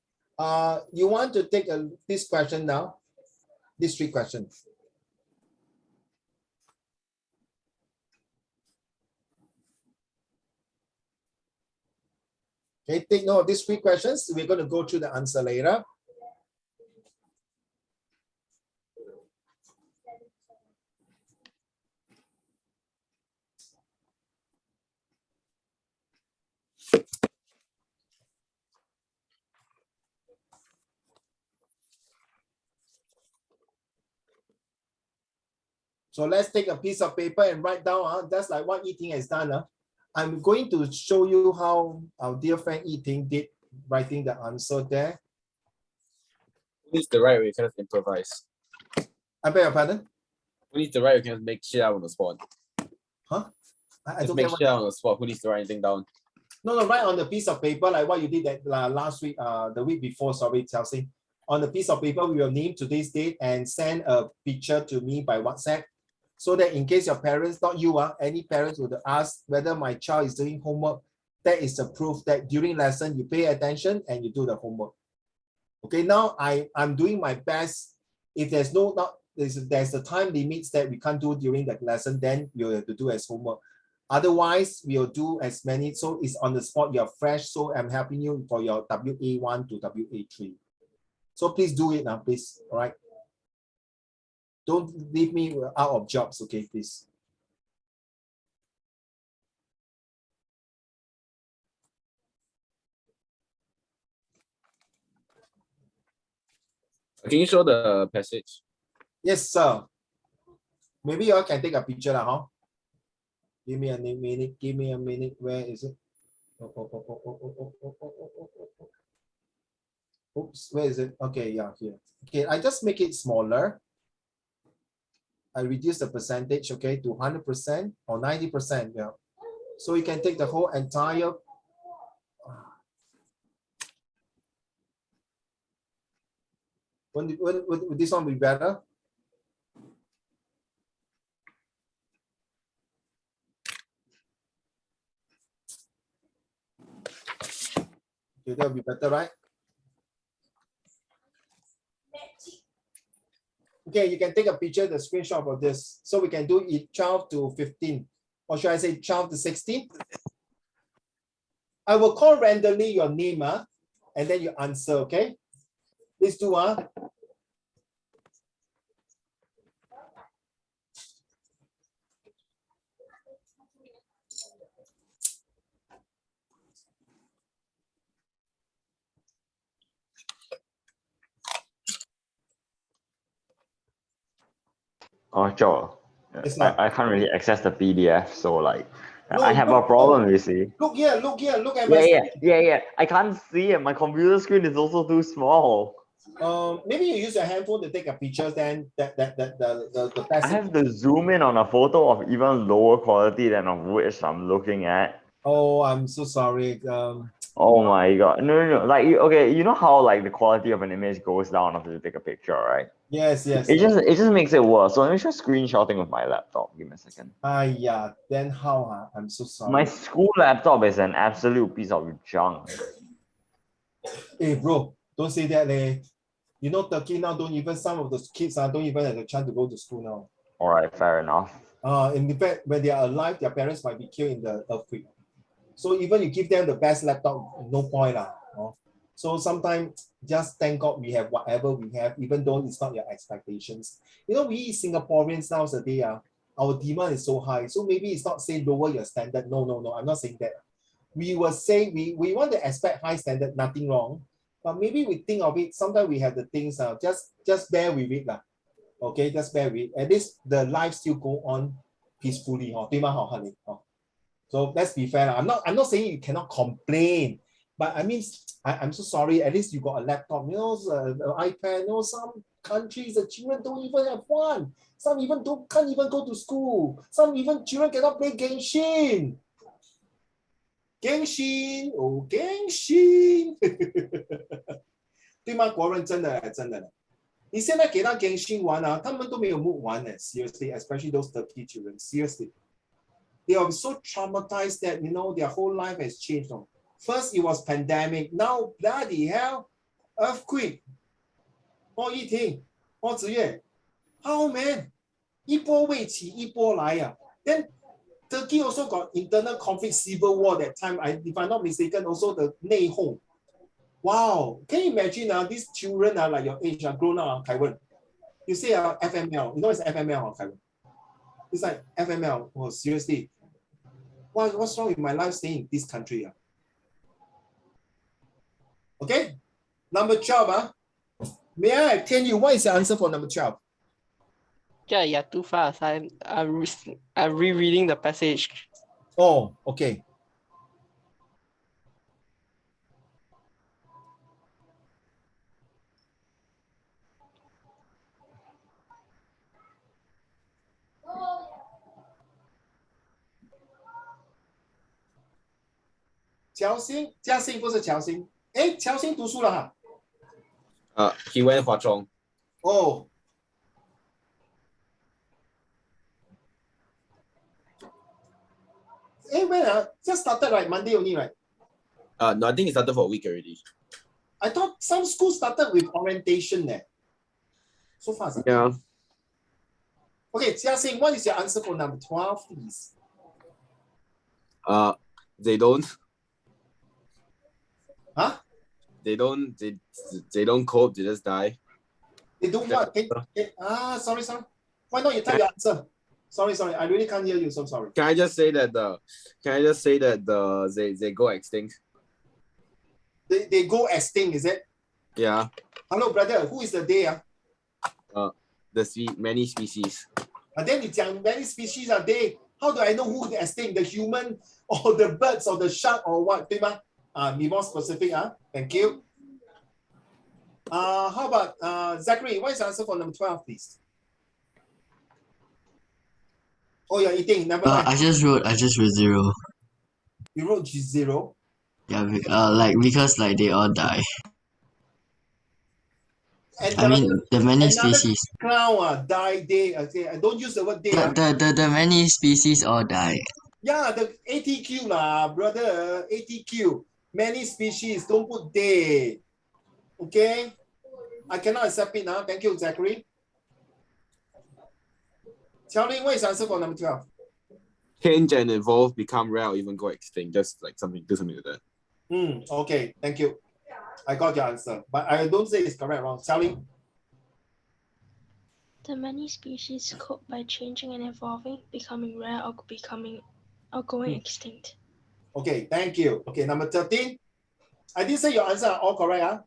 Speaker 1: you want to take this question now? These 3 questions. Okay, take note of these 3 questions. We're going to go through the answer later. So let's take a piece of paper and write down. That's like what Yiting has done. I'm going to show you how our dear friend Yiting did writing the answer there.
Speaker 2: Who needs the right way? You cannot improvise.
Speaker 1: I beg your pardon?
Speaker 2: Who needs the right way? You can make shit out on the spot.
Speaker 1: Huh? I
Speaker 2: Just
Speaker 1: don't
Speaker 2: make
Speaker 1: get
Speaker 2: shit out on the spot. Who needs to write anything down?
Speaker 1: No, write on the piece of paper like what you did that last week, the week before, sorry, Chelsea. On the piece of paper, we will name today's date and send a picture to me by WhatsApp. So that in case your parents, not you, any parents would ask whether my child is doing homework, that is the proof that during lesson you pay attention and you do the homework. Okay, now I'm doing my best. If there's there's the time limits that we can't do during the lesson, then you have to do as homework. Otherwise, we'll do as many. So it's on the spot, you're fresh. So I'm helping you for your WA1 to WA3. So please do it now, please. All right. Don't leave me out of jobs, okay, please.
Speaker 2: Can you show the passage?
Speaker 1: Yes, sir. Maybe you all can take a picture, huh? Give me a minute. Give me a minute. Where is it? Oops, where is it? Okay, yeah, here. Okay, I just make it smaller. I reduce the percentage, okay, to 100% or 90%. Yeah. So you can take the whole entire. Would this one be better? Okay, that'll be better, right? Okay, you can take a picture, the screenshot of this. So we can do it 12 to 15. Or should I say 12 to 16? I will call randomly your name, and then you answer, okay? Please do,
Speaker 3: Oh, sure.
Speaker 1: It's
Speaker 3: I can't really access the PDF, so like
Speaker 1: No,
Speaker 3: I have a
Speaker 1: look,
Speaker 3: problem, you see.
Speaker 1: Look here, look at
Speaker 3: Yeah,
Speaker 1: my
Speaker 3: yeah,
Speaker 1: screen.
Speaker 3: yeah. I can't see it. My computer screen is also too small.
Speaker 1: Maybe you use your handphone to take a picture, then the
Speaker 3: I
Speaker 1: passage.
Speaker 3: have to zoom in on a photo of even lower quality than of which I'm looking at.
Speaker 1: Oh, I'm so sorry.
Speaker 3: Oh my god. No. Like, okay, you know how like the quality of an image goes down after you take a picture, right?
Speaker 1: Yes.
Speaker 3: It just makes it worse. So let me try screenshotting with my laptop. Give me a second.
Speaker 1: Yeah. Then how? I'm so sorry.
Speaker 3: My school laptop is an absolute piece of junk.
Speaker 1: Hey, bro, don't say that, You know, Turkey now some of the kids don't even have the chance to go to school now.
Speaker 3: All right, fair enough.
Speaker 1: In fact, when they are alive, their parents might be killed in the earthquake. So even you give them the best laptop, no point. So sometimes just thank God we have whatever we have, even though it's not your expectations. You know, we Singaporeans nowadays, our demand is so high. So maybe it's not saying lower your standard. No, I'm not saying that. We will say we want to expect high standard, nothing wrong. But maybe we think of it, sometimes we have the things, just bear with it. Okay, just bear with it. At least the life still go on peacefully. So let's be fair. I'm not saying you cannot complain, but I mean, I'm so sorry. At least you got a laptop, the iPad. Some countries the children don't even have one. Some even can't even go to school. Some even children cannot play Genshin. Genshin, oh Genshin， 对吗？国人真的，你现在给他 Genshin 玩他们都没有 mood 玩的 seriously, especially those Turkey children, seriously. They are so traumatized that, their whole life has changed. First, it was pandemic. Now, bloody hell, earthquake. 疫情，子月 how man? 一波未起，一波来Then Turkey also got internal conflict, civil war that time. If I'm not mistaken, also the 内讧. Wow, can you imagine these children like your age grown up, Taiwan. You say FML, you know it's FML, Taiwan. It's like FML. Oh, seriously. What's wrong with my life staying in this country? Okay, number 12. May I tell you what is the answer for number 12?
Speaker 5: Yeah, you're too fast. I'm rereading the passage.
Speaker 1: Oh, okay. Jiao Xing 不是乔欣，哎，乔欣读书了哈。
Speaker 2: He went Hua Chong.
Speaker 1: Oh. Hey, when just started right Monday only, right?
Speaker 2: No, I think it started for a week already.
Speaker 1: I thought some schools started with orientation there. So fast.
Speaker 2: Yeah.
Speaker 1: Okay, Jia Xing, what is your answer for number 12, please?
Speaker 2: They don't.
Speaker 1: Huh?
Speaker 2: They don't cope. They just die.
Speaker 1: They do what? Sorry. Why not you tell your answer? Sorry. I really can't hear you. So sorry.
Speaker 2: Can I just say that they go extinct?
Speaker 1: They go extinct, is it?
Speaker 2: Yeah.
Speaker 1: Hello, brother. Who is the they?
Speaker 2: Many species.
Speaker 1: And then you tell many species are they. How do I know who the extinct? The human or the birds or the shark or what? Be more specific. Thank you. How about Zachary? What is the answer for number 12, please? Oh, you're eating. Number 9.
Speaker 4: I just wrote 0.
Speaker 1: You wrote 0.
Speaker 4: Yeah, because they all die.
Speaker 1: And
Speaker 4: I mean the many species.
Speaker 1: Clown die day. Okay, I don't use the word day.
Speaker 4: The many species all die.
Speaker 1: Yeah, the ATQ lah, brother. ATQ. Many species. Don't put day. Okay. I cannot accept it now. Thank you, Zachary. Xiaoling, what is the answer for number 12?
Speaker 2: Change and evolve, become rare, or even go extinct. Just like something like that.
Speaker 1: Okay, thank you. I got your answer, but I don't say it's correct or wrong. Xiaoling?
Speaker 8: The many species cope by changing and evolving, becoming rare or going extinct.
Speaker 1: Okay, thank you. Okay, number 13. I didn't say your answer are all correct.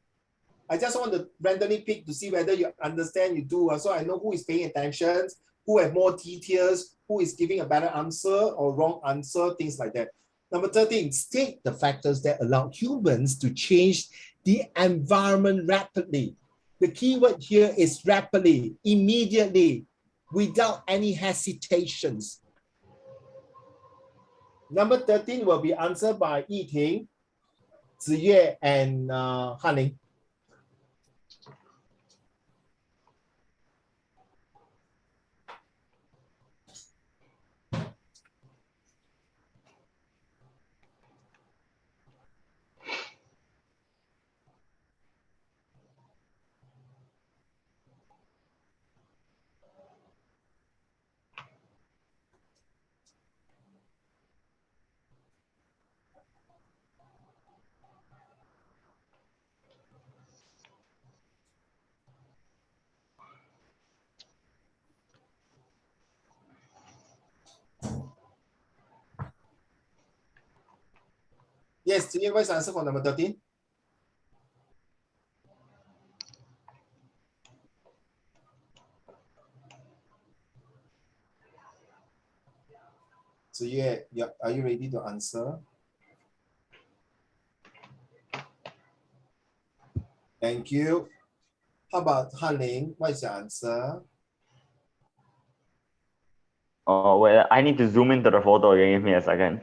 Speaker 1: I just want to randomly pick to see whether you understand, you do. So I know who is paying attention, who have more details, who is giving a better answer or wrong answer, things like that. Number 13, state the factors that allow humans to change the environment rapidly. The key word here is rapidly, immediately, without any hesitations. Number 13 will be answered by Yiting, Ziyue, and Hanling. Yes, Ziyue, what is the answer for number 13? Ziyue, are you ready to answer? Thank you. How about Hanling? What is your answer?
Speaker 3: Oh, wait, I need to zoom into the photo again. Give me a second.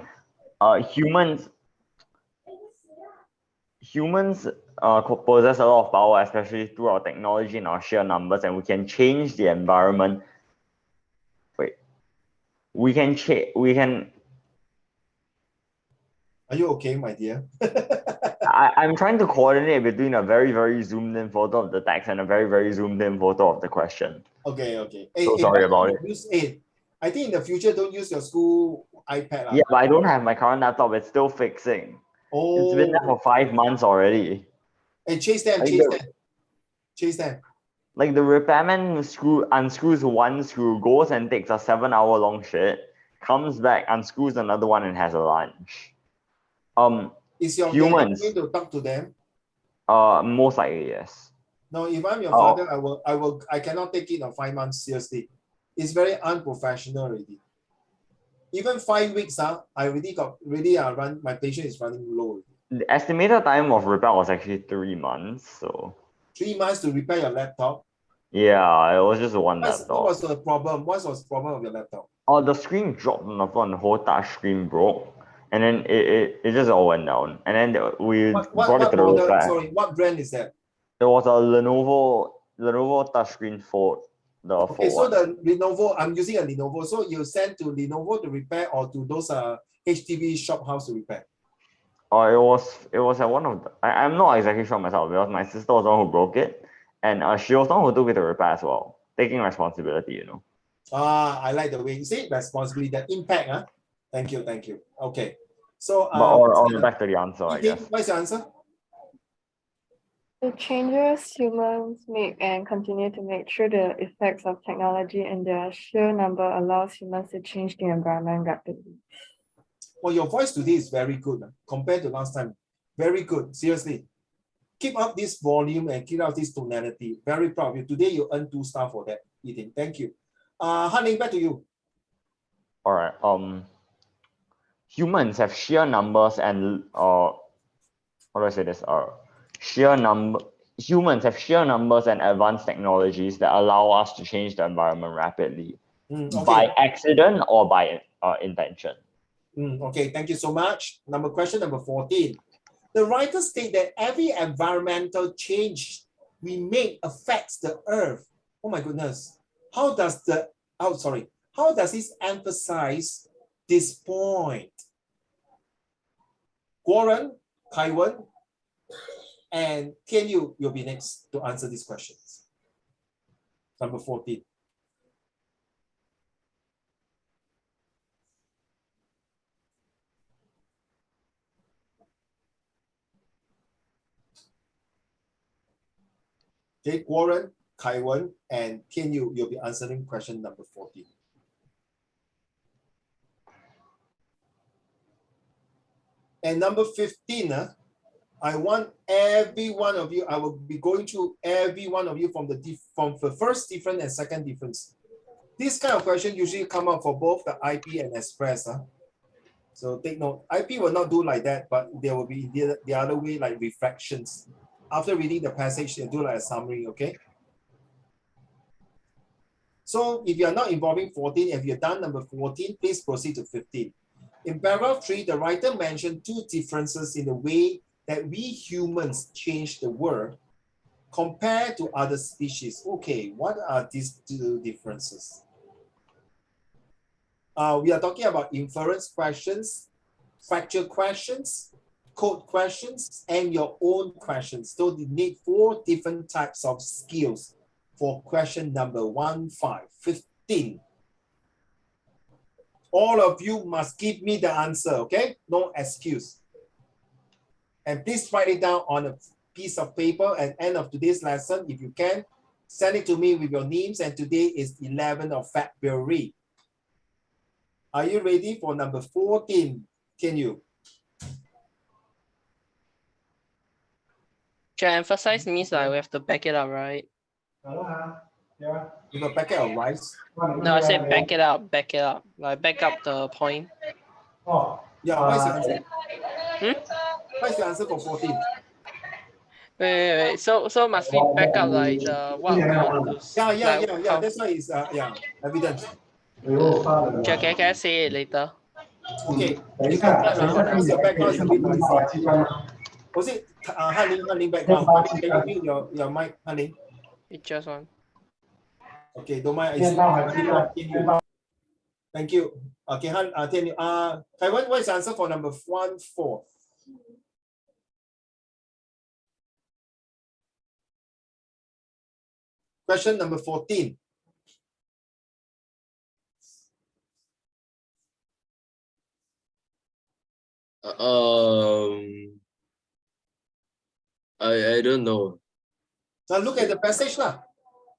Speaker 3: Humans possess a lot of power, especially through our technology and our sheer numbers, and we can change the environment. We can.
Speaker 1: Are you okay, my dear?
Speaker 3: I'm trying to coordinate between a very, very zoomed in photo of the text and a very, very zoomed in photo of the question.
Speaker 1: Okay.
Speaker 3: So sorry about it.
Speaker 1: I think in the future, don't use your school iPad.
Speaker 3: Yeah, but I don't have my current laptop. It's still fixing.
Speaker 1: Oh.
Speaker 3: It's been there for 5 months already.
Speaker 1: Hey, chase them.
Speaker 3: Like the repairman unscrews one screw, goes and takes a 7-hour-long shit, comes back, unscrews another one, and has a lunch.
Speaker 1: Is your
Speaker 3: humans
Speaker 1: going to talk to them?
Speaker 3: Most likely yes.
Speaker 1: No, if I'm your father, I cannot take it on 5 months, seriously. It's very unprofessional already. Even 5 weeks, I already got run. My patient is running low.
Speaker 3: The estimated time of repair was actually 3 months. So
Speaker 1: 3 months to repair your laptop.
Speaker 3: yeah, it was just one
Speaker 1: What
Speaker 3: laptop.
Speaker 1: was the problem? What was the problem of your laptop?
Speaker 3: Oh, the screen dropped on the floor and the whole touch screen broke. And then it just all went down. And then we brought it to the
Speaker 1: model?
Speaker 3: repair.
Speaker 1: Sorry, what brand is that?
Speaker 3: It was a Lenovo touchscreen Fold.
Speaker 1: Okay, so the Lenovo, I'm using a Lenovo. So you send to Lenovo to repair or to those HDB shop house to repair?
Speaker 3: Oh, it was at one of the, I'm not exactly sure myself because my sister was the one who broke it, and she was the one who took it to repair as well, taking responsibility, you know.
Speaker 1: I like the way you say responsibility, the impact. Thank you. Okay. So
Speaker 3: But back to the answer, I guess.
Speaker 1: What's your answer?
Speaker 7: The changes humans make and continue to make through the effects of technology and their sheer number allows humans to change the environment rapidly.
Speaker 1: Well, your voice today is very good compared to last time. Very good, seriously. Keep up this volume and keep up this tonality. Very proud of you. Today you earned 2 stars for that meeting. Thank you. Han-Ling, back to you.
Speaker 3: All right. Humans have sheer numbers and how do I say this? Humans have sheer numbers and advanced technologies that allow us to change the environment rapidly by accident or by intention.
Speaker 1: Okay, thank you so much. Question number 14. The writers state that every environmental change we make affects the earth. Oh my goodness. How does this emphasize this point? Warren, Kaiwan, and Tian Yu, you'll be next to answer these questions. Number 14. Okay, Warren, Kaiwan, and Tian Yu, you'll be answering question number 14. And number 15, I want every one of you, I will be going through every one of you from the first difference and second difference. This kind of question usually come up for both the IP and Express. So take note, IP will not do like that, but there will be the other way, like refractions. After reading the passage, they do like a summary, okay? So if you are not involving 14, if you're done number 14, please proceed to 15. In paragraph 3, the writer mentioned 2 differences in the way that we humans change the world compared to other species. Okay, what are these 2 differences? We are talking about inference questions, factual questions, code questions, and your own questions. So you need 4 different types of skills for question number 15. All of you must give me the answer, okay? No excuse. And please write it down on a piece of paper at the end of today's lesson. If you can, send it to me with your names. And today is 11th of February. Are you ready for number 14? Can you?
Speaker 5: To emphasize means like we have to back it up, right?
Speaker 1: With a packet of rice?
Speaker 5: No, I said back it up. Like back up the point.
Speaker 1: Yeah, what's your answer?
Speaker 5: Hmm?
Speaker 1: What's your answer for 14?
Speaker 5: Wait. So must we back up like the what we want to?
Speaker 1: Yeah. That's why it's evidence.
Speaker 5: Can I say it later?
Speaker 1: Okay. Because your background is a bit noisy. Was it Han-Ling background? Can you mute your mic, Han-Ling?
Speaker 5: It just one.
Speaker 1: Okay, don't mind. Thank you. Okay, Kaiwan, what is the answer for number 14? Question number 14.
Speaker 6: I don't know.
Speaker 1: Now look at the passage lah.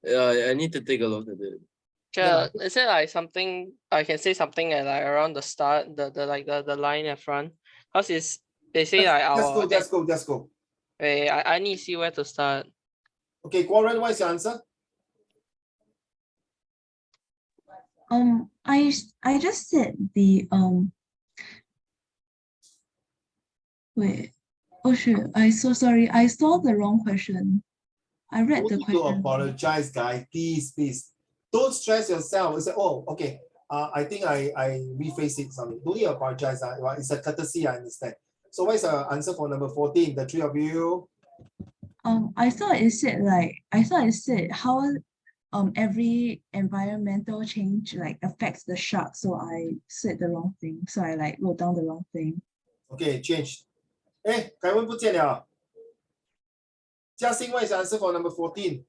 Speaker 6: Yeah, I need to take a look at it.
Speaker 5: Is it like something I can say something at like around the start, the line at front? Because they say like our
Speaker 1: Let's go.
Speaker 5: Wait, I need to see where to start.
Speaker 1: Okay, Warren, what is your answer?
Speaker 9: I just said the wait. Oh shoot, I so sorry. I saw the wrong question. I read
Speaker 1: Don't
Speaker 9: the
Speaker 1: need to
Speaker 9: question.
Speaker 1: apologize, guys. Please. Don't stress yourself. Say, oh, okay. I think I rephrase it. Sorry. Don't need to apologize. It's a courtesy, I understand. So what is the answer for number 14? The three of you.
Speaker 9: I thought it said how every environmental change like affects the shark. So I said the wrong thing. So I like wrote down the wrong thing.
Speaker 1: Okay, change. Eh, 凯文不见了。嘉欣, what is the answer for number 14?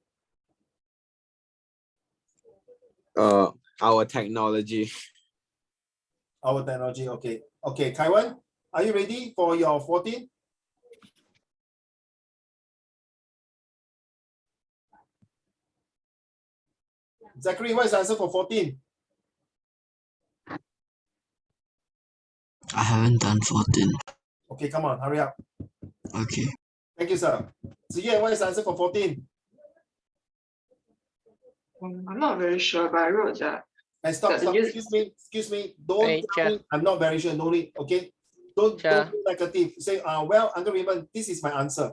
Speaker 2: Our technology.
Speaker 1: Our technology, okay. Okay, Kaiwan, are you ready for your 14? Zachary, what is the answer for 14?
Speaker 4: I haven't done 14.
Speaker 1: Okay, come on, hurry up.
Speaker 4: Okay.
Speaker 1: Thank you, sir. Ziye, what is the answer for 14?
Speaker 10: I'm not very sure, but I wrote that.
Speaker 1: And stop. Excuse me. Don't
Speaker 5: Hey,
Speaker 1: tell me I'm not very sure. No need, okay? Don't be negative. Say, well, Uncle Raymond, this is my answer.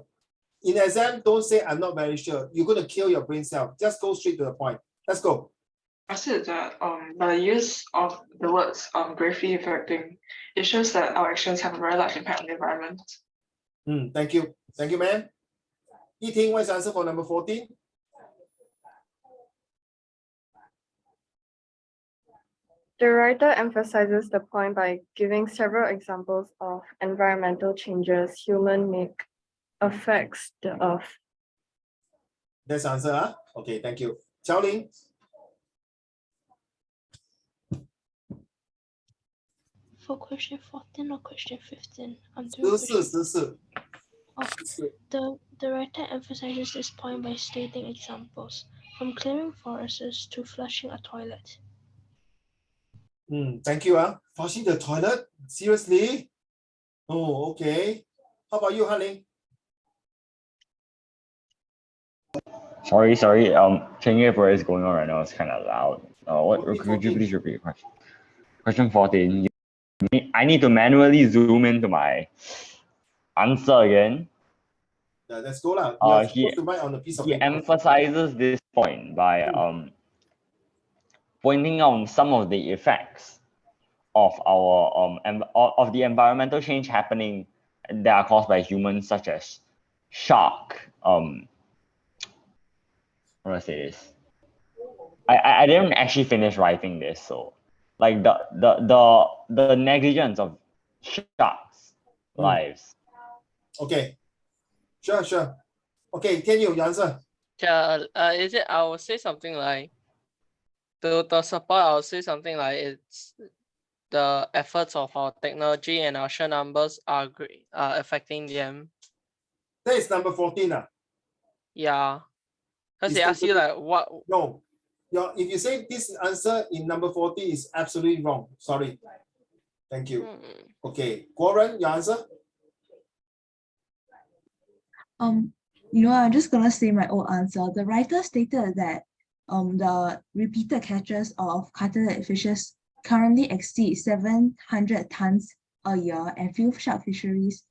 Speaker 1: In exam, don't say I'm not very sure. You're going to kill your brain cell. Just go straight to the point. Let's go.
Speaker 10: I said that by the use of the words gravely affecting, it shows that our actions have a very large impact on the environment.
Speaker 1: Thank you. Thank you, ma'am. Yi-Ting, what is the answer for number 14?
Speaker 7: The writer emphasizes the point by giving several examples of environmental changes human make affects the earth.
Speaker 1: That's the answer, huh? Okay, thank you. Xiao Ling.
Speaker 8: For question 14 or question 15? I'm doing question 14. The writer emphasizes this point by stating examples, from clearing forests to flushing a toilet.
Speaker 1: Thank you. Flushing the toilet? Seriously? Oh, okay. How about you, Haling?
Speaker 3: Sorry. Changing for is going on right now. It's kind of loud. Could you please repeat the question? Question 14. I need to manually zoom into my answer again.
Speaker 1: Yeah, let's go lah. You are supposed to write on a piece of
Speaker 3: He
Speaker 1: paper.
Speaker 3: emphasizes this point by pointing out some of the effects of our of the environmental change happening that are caused by humans, such as shark. How do I say this? I didn't actually finish writing this, so like the negligence of sharks' lives.
Speaker 1: Okay. Sure. Okay, can you answer?
Speaker 5: Yeah, I will say something like to support, I will say something like it's the efforts of our technology and our sheer numbers are affecting them.
Speaker 1: That is number 14.
Speaker 5: Yeah. Because they ask you like what?
Speaker 1: No. If you say this answer in number 14 is absolutely wrong. Sorry. Thank you. Okay. Warren, your answer?
Speaker 9: I'm just gonna say my own answer. The writer stated that the repeated catches of cartilage fishes currently exceed 700 tons a year, and few shark fisheries.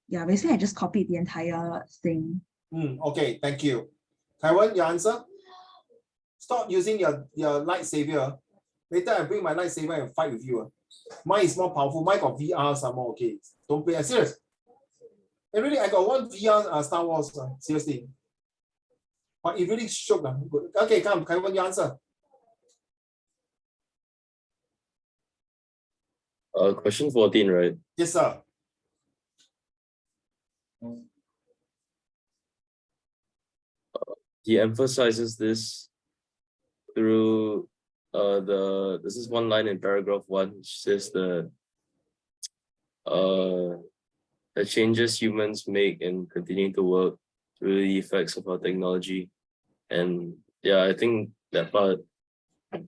Speaker 9: Basically I just copied the entire thing.
Speaker 1: Okay, thank you. Taiwan, your answer? Stop using your lightsaber. Later I bring my lightsaber and fight with you. Mine is more powerful. Mine got VR some more. Okay, don't play. Serious. And really, I got one VR Star Wars. Seriously. But it really shook. Good. Okay, come, Taiwan, your answer.
Speaker 6: Question 14, right?
Speaker 1: Yes, sir.
Speaker 6: He emphasizes this through this is one line in paragraph 1, which says the changes humans make in continuing to work through the effects of our technology. And yeah, I think that part,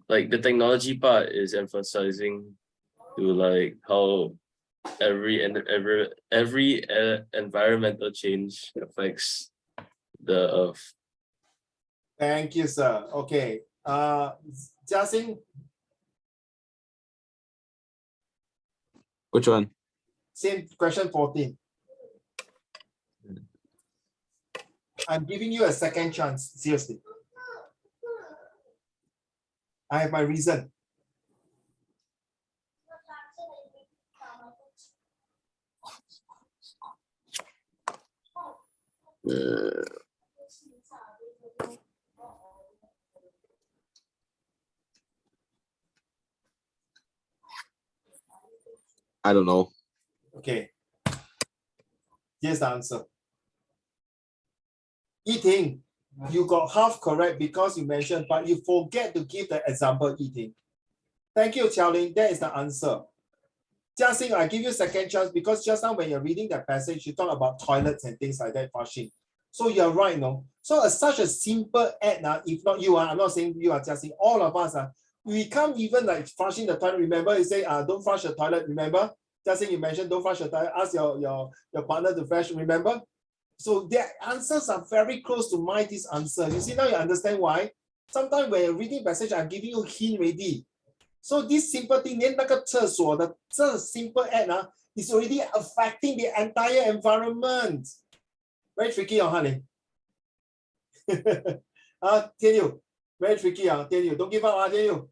Speaker 6: like the technology part, is emphasizing to like how every environmental change affects the earth.
Speaker 1: Thank you, sir. Okay. Jiaxing,
Speaker 2: Which one?
Speaker 1: Same question 14. I'm giving you a second chance, seriously. I have my reason.
Speaker 2: I don't know.
Speaker 1: Okay. Here's the answer. Eating, you got half correct because you mentioned, but you forget to give the example eating. Thank you, Xiaoling. That is the answer. Jiaxing, I give you second chance because just now when you're reading that passage, you talk about toilets and things like that, flushing. So you're right, no? So such a simple act, if not you, I'm not saying you are Jiaxing, all of us, we can't even like flushing the toilet. Remember, you say, don't flush the toilet, remember? Jiaxing, you mentioned don't flush the toilet, ask your partner to flush, remember? So their answers are very close to my this answer. You see, now you understand why? Sometimes when you're reading passage, I'm giving you hint already. So this simple thing, 连那个厕所的这 simple act is already affecting the entire environment. Very tricky, honey. Tell you, very tricky, tell you. Don't give up, tell you.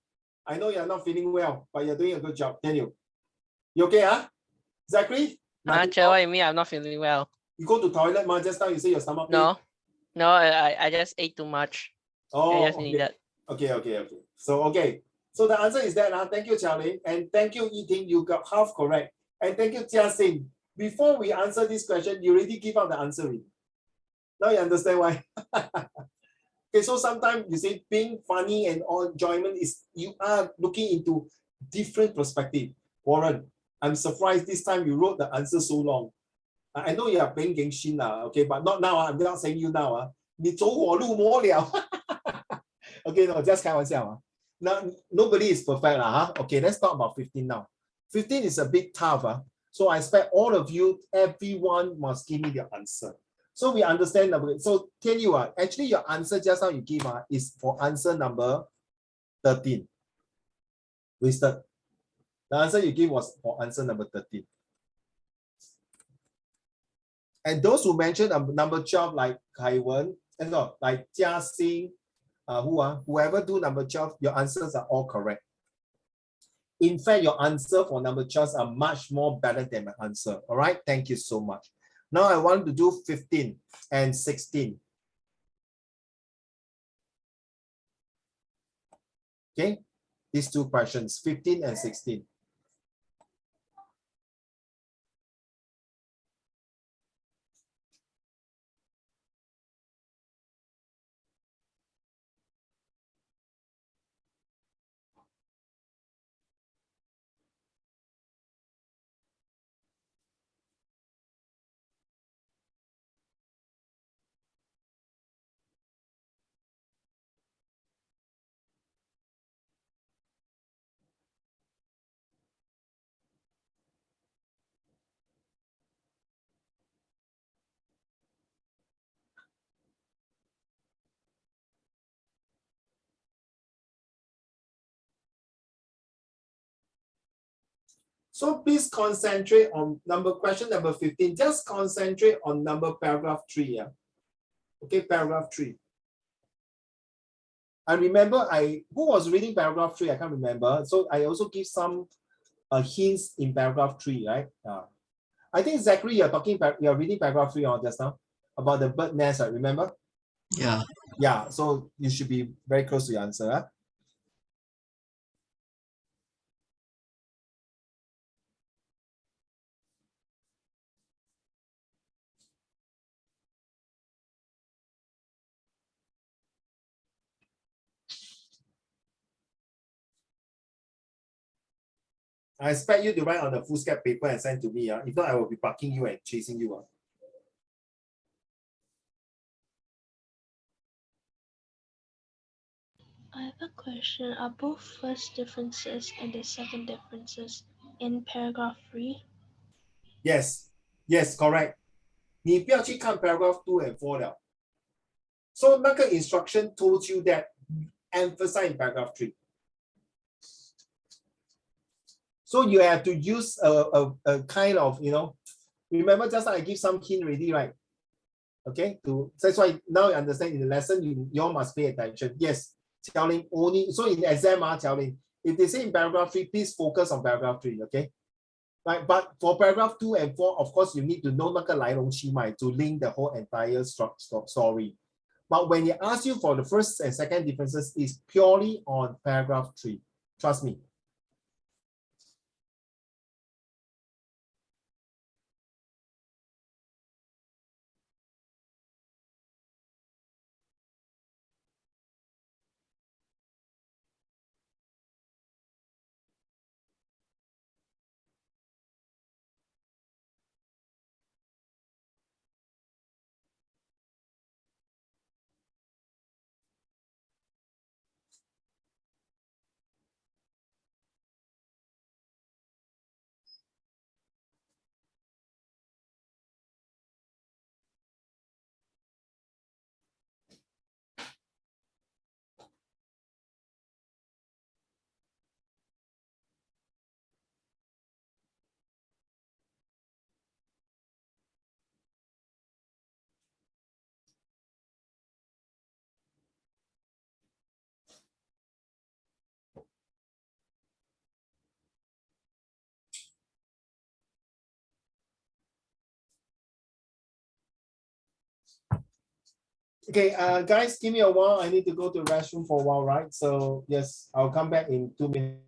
Speaker 1: I know you're not feeling well, but you're doing a good job, tell you. You okay, Zachary?
Speaker 5: What do you mean I'm not feeling well?
Speaker 1: You go to toilet, just now you say your stomach pain.
Speaker 5: No, I just ate too much.
Speaker 1: Oh,
Speaker 5: I just need that.
Speaker 1: Okay. So the answer is that. Thank you, Xiaoling. And thank you, Eating. You got half correct. And thank you, Jiaxing. Before we answer this question, you already give out the answer. Now you understand why. Okay, so sometimes you say being funny and enjoyment is you are looking into different perspective. Warren, I'm surprised this time you wrote the answer so long. I know you are playing Genshin, okay, but not now. I'm not saying you now. 你走火入魔了. Okay, no, just 开玩笑. Now, nobody is perfect. Okay, let's talk about 15 now. 15 is a bit tough. So I expect all of you, everyone must give me the answer. So we understand. So tell you, actually your answer just now you give is for answer number 13. Wasted. The answer you give was for answer number 13. And those who mentioned number 12, like Kaiwen, like Jiaxing, whoever do number 12, your answers are all correct. In fact, your answer for number 12 are much more better than my answer. All right, thank you so much. Now I want to do 15 and 16. Okay, these two questions, 15 and 16. So please concentrate on question number 15. Just concentrate on paragraph 3. Okay, paragraph 3. I remember who was reading paragraph 3? I can't remember. So I also give some hints in paragraph 3, right? I think Zachary, you're reading paragraph 3 just now about the bird nest, right? Remember?
Speaker 4: Yeah.
Speaker 1: Yeah, so you should be very close to your answer. I expect you to write on the foolscap paper and send to me. If not, I will be bucking you and chasing you.
Speaker 8: I have a question. Are both first differences and the second differences in paragraph 3?
Speaker 1: Yes, correct. 你不要去看 paragraph 2 and 4 了. So 那个 instruction told you that emphasize in paragraph 3. So you have to use a kind of, remember just I give some hint already, right? Okay, that's why now you understand in the lesson, you all must pay attention. Yes, telling only, so in exam, telling, if they say in paragraph 3, please focus on paragraph 3, okay? Right, but for paragraph 2 and 4, of course, you need to know 那个来龙去脉 to link the whole entire story. But when he asks you for the first and second differences, is purely on paragraph 3. Trust me. Okay, guys, give me a while. I need to go to the restroom for a while, right? So yes, I'll come back in 2 minutes.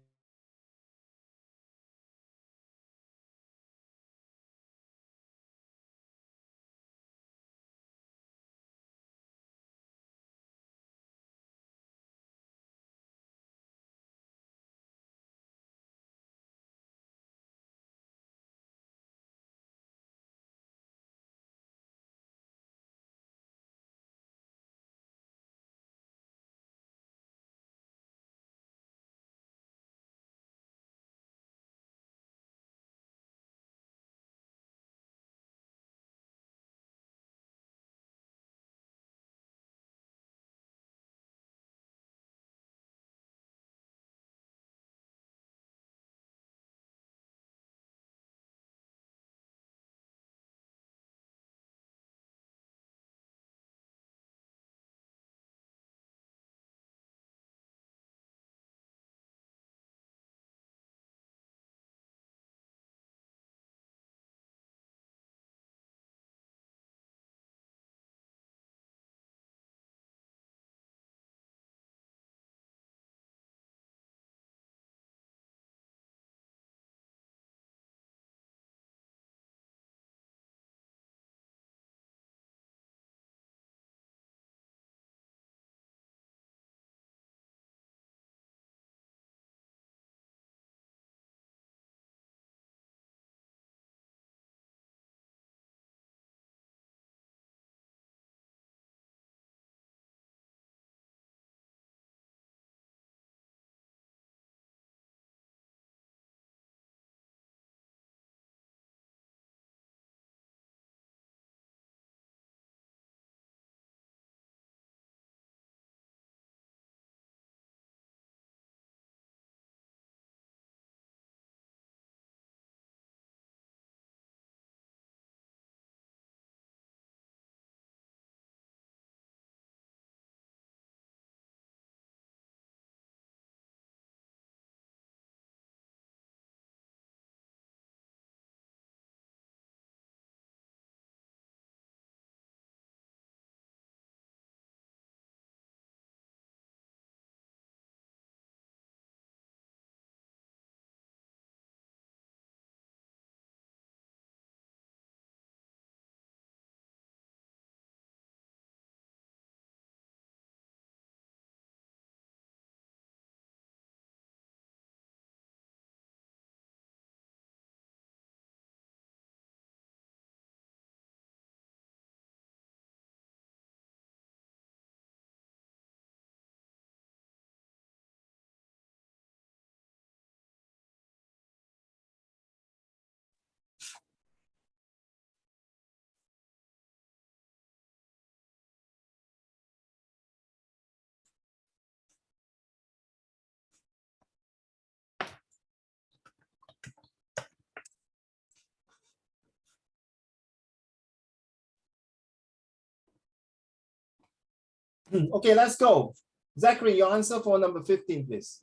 Speaker 1: Okay, let's go. Zachary, your answer for number 15, please.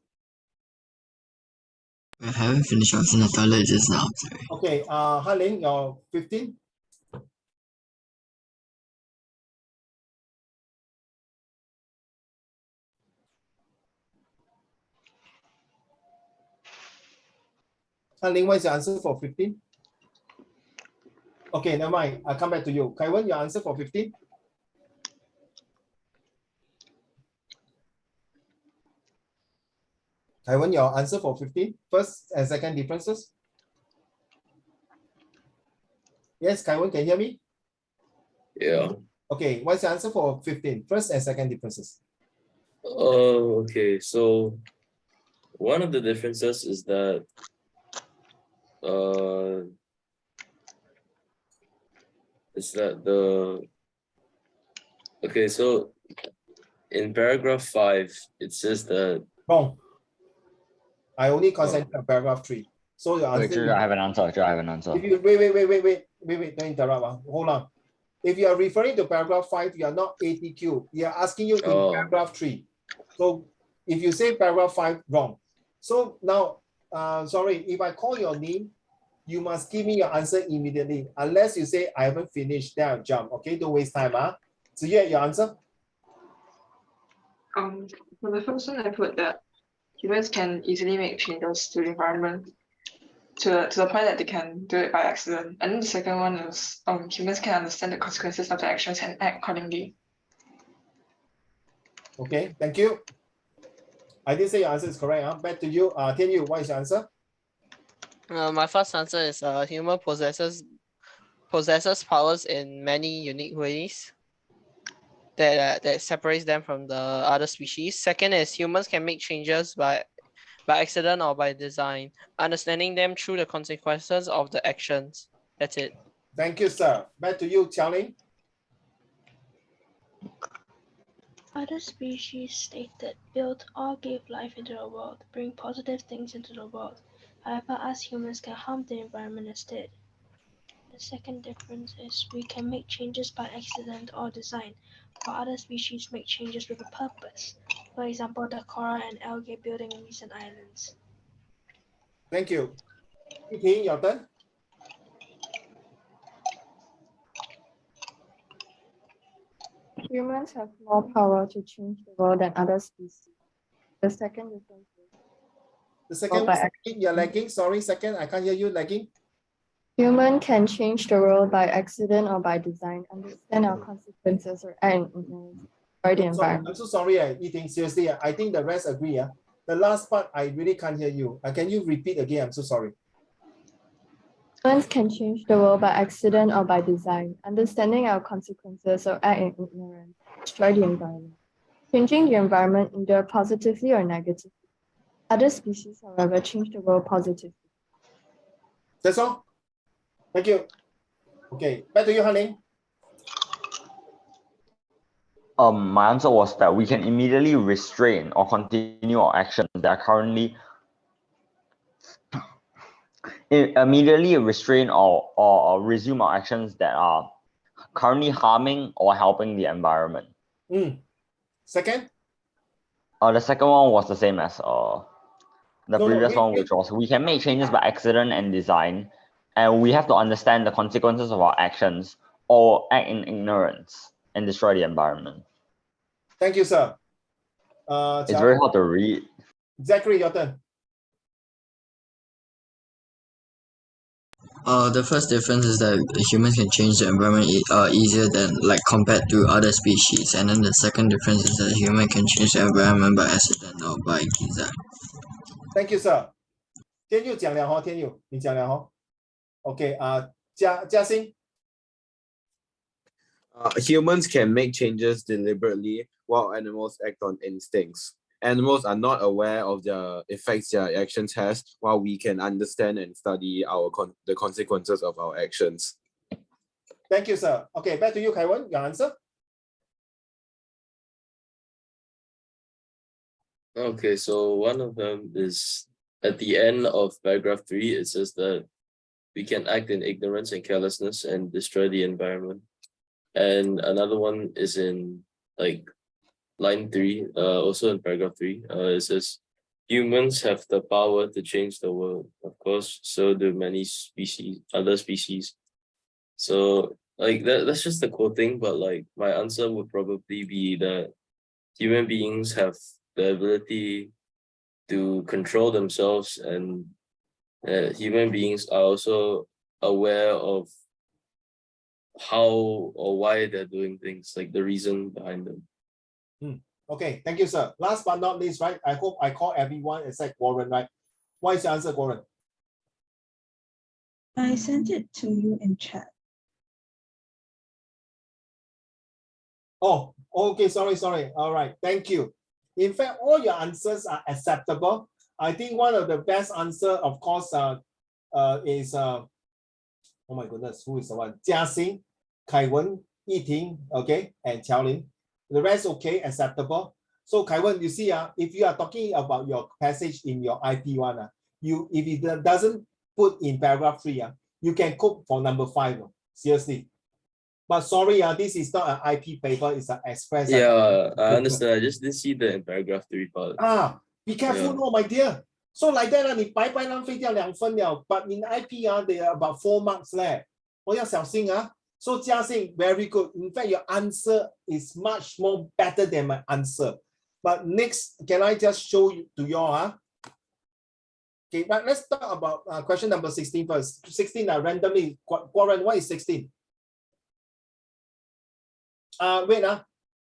Speaker 4: I haven't finished. I was in the toilet just now. Sorry.
Speaker 1: Okay, Haling, your 15. Haling, what is your answer for 15? Okay, never mind. I'll come back to you. Kaiwan, your answer for 15? Kaiwan, your answer for 15? First and second differences? Yes, Kaiwan, can you hear me?
Speaker 6: Yeah.
Speaker 1: Okay, what's your answer for 15? First and second differences?
Speaker 6: Oh, okay. So one of the differences is that okay, so in paragraph 5, it says that
Speaker 1: Wrong. I only concentrate on paragraph 3. So your
Speaker 3: Wait,
Speaker 1: answer
Speaker 3: I have an answer. I have an answer.
Speaker 1: if you wait, don't interrupt. Hold on. If you are referring to paragraph 5, you are not ATQ. We are asking you in paragraph 3. So if you say paragraph 5, wrong. So now, sorry, if I call your name, you must give me your answer immediately. Unless you say I haven't finished, then I'll jump. Okay, don't waste time. Ziye, your answer?
Speaker 10: For the first one, I put that humans can easily make changes to the environment to the point that they can do it by accident. And then the second one is humans can understand the consequences of their actions and act accordingly.
Speaker 1: Okay, thank you. I did say your answer is correct. Back to you. Tian Yu, what is your answer?
Speaker 5: My first answer is human possesses powers in many unique ways that separates them from the other species. Second is humans can make changes by accident or by design, understanding them through the consequences of the actions. That's it.
Speaker 1: Thank you, sir. Back to you, Qiaoling.
Speaker 8: Other species stated built or gave life into the world, bring positive things into the world. However, us humans can harm the environment instead. The second difference is we can make changes by accident or design, while other species make changes with a purpose. For example, the coral and algae building reefs and islands.
Speaker 1: Thank you. Yi, your turn.
Speaker 7: Humans have more power to change the world than other species. The second difference is
Speaker 1: The second
Speaker 7: by
Speaker 1: one, you're lagging. Sorry, second, I can't hear you lagging.
Speaker 7: human can change the world by accident or by design, understand our consequences, or act in ignorance, destroy the
Speaker 1: I'm
Speaker 7: environment.
Speaker 1: so sorry, Yi, seriously. I think the rest agree. The last part, I really can't hear you. Can you repeat again? I'm so sorry.
Speaker 7: Humans can change the world by accident or by design, understanding our consequences, or act in ignorance, destroy the environment. Changing the environment either positively or negatively. Other species, however, change the world positively.
Speaker 1: That's all. Thank you. Okay, back to you, Haling.
Speaker 3: My answer was that we can immediately restrain or continue our actions that are currently resume our actions that are currently harming or helping the environment.
Speaker 1: Second?
Speaker 3: The second one was the same as the previous one, which was we can make changes by accident and design, and we have to understand the consequences of our actions or act in ignorance and destroy the environment.
Speaker 1: Thank you, sir.
Speaker 3: It's very hard to read.
Speaker 1: Zachary, your turn.
Speaker 4: The first difference is that humans can change the environment easier than compared to other species, and then the second difference is that human can change the environment by accident or by design.
Speaker 1: Thank you, sir. 天佑讲了哈，天佑你讲了哈。OK嘉欣。
Speaker 2: Humans can make changes deliberately while animals act on instincts. Animals are not aware of the effects their actions has, while we can understand and study the consequences of our actions.
Speaker 1: Thank you, sir. Okay, back to you, Kaiwan. Your answer?
Speaker 6: Okay, so one of them is at the end of paragraph 3, it says that we can act in ignorance and carelessness and destroy the environment. And another one is in line 3, also in paragraph 3, it says, humans have the power to change the world. Of course, so do many other species. So like that's just the quoting, but like my answer would probably be that human beings have the ability to control themselves, and human beings are also aware of how or why they're doing things, like the reason behind them.
Speaker 1: Okay, thank you, sir. Last but not least, right? I hope I call everyone except Warren, right? What is the answer, Warren?
Speaker 9: I sent it to you in chat.
Speaker 1: Oh, okay, sorry. All right, thank you. In fact, all your answers are acceptable. I think one of the best answer, of course, is oh my goodness, who is the one? Jia Xing, Kai Wen, Yi Ting, okay, and Qiao Lin. The rest okay, acceptable. So Kai Wen, you see, if you are talking about your passage in your IP1, if it doesn't put in paragraph 3, you can cook for number 5. Seriously. But sorry, this is not an IP paper, it's an express.
Speaker 6: Yeah, I understand. I just didn't see the in paragraph 3 part.
Speaker 1: Be careful,
Speaker 6: Yeah.
Speaker 1: no, my dear. So like that, 你白白浪费掉2分了. But in IP, they are about 4 marks 咧。我要小心啊。So Jia Xing, very good. In fact, your answer is much more better than my answer. But next, can I just show you to you all? Okay, but let's talk about question number 16 first. 16, randomly. Warren, what is 16? Wait,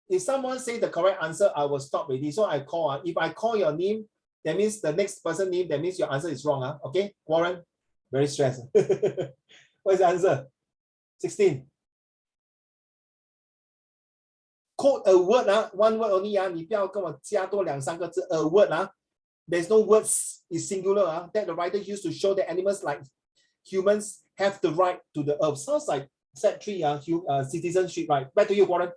Speaker 1: if someone say the correct answer, I will stop already. So I call. If I call your name, that means the next person name, that means your answer is wrong. Okay, Warren, very stressed. What is the answer? 16. Quote a word, one word only. 你不要跟我加多2、3个字 a word. There's no words, it's singular. That the writer used to show that animals like humans have the right to the earth. Sounds like Sec3, citizenship right. Back to you, Warren.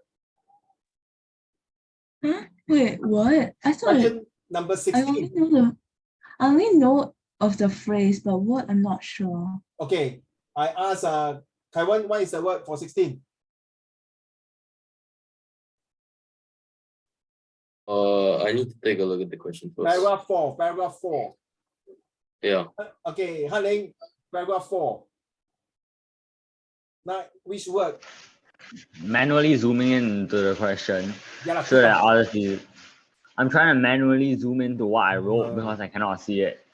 Speaker 9: Huh? Wait, what? I thought
Speaker 1: Question number 16.
Speaker 9: I only know of the phrase, but what I'm not sure.
Speaker 1: Okay, I asked Kaiwan, what is the word for 16?
Speaker 6: I need to take a look at the question first.
Speaker 1: Paragraph 4.
Speaker 6: Yeah.
Speaker 1: Okay, Haling, paragraph 4. Now, which word?
Speaker 3: Manually zooming into the question
Speaker 1: Yeah,
Speaker 3: so that others see. I'm trying to manually zoom into what I wrote because I cannot see it.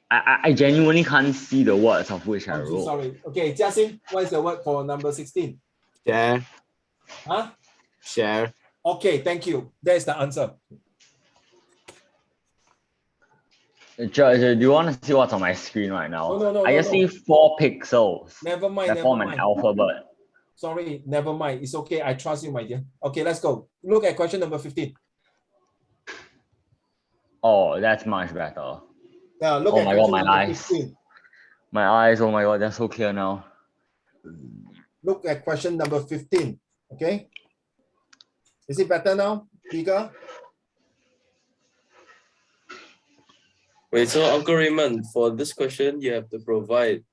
Speaker 3: I genuinely can't see the words of which I
Speaker 1: I'm so
Speaker 3: wrote.
Speaker 1: sorry. Okay, Jia Xing, what is the word for number 16?
Speaker 2: Share.
Speaker 1: Huh?
Speaker 2: Share.
Speaker 1: Okay, thank you. That's the answer.
Speaker 3: George, do you want to see what's on my screen right now?
Speaker 1: No,
Speaker 3: I just see 4 pixels
Speaker 1: Never mind,
Speaker 3: that form an alphabet.
Speaker 1: Sorry, never mind. It's okay. I trust you, my dear. Okay, let's go. Look at question number 15.
Speaker 3: Oh, that's much better.
Speaker 1: Now, look
Speaker 3: Oh
Speaker 1: at
Speaker 3: my god,
Speaker 1: question
Speaker 3: my
Speaker 1: number
Speaker 3: eyes.
Speaker 1: 15.
Speaker 3: My eyes, oh my god, they're so clear now.
Speaker 1: Look at question number 15. Okay. Is it better now? Bigger?
Speaker 6: Wait, so Uncle Raymond, for this question, you have to provide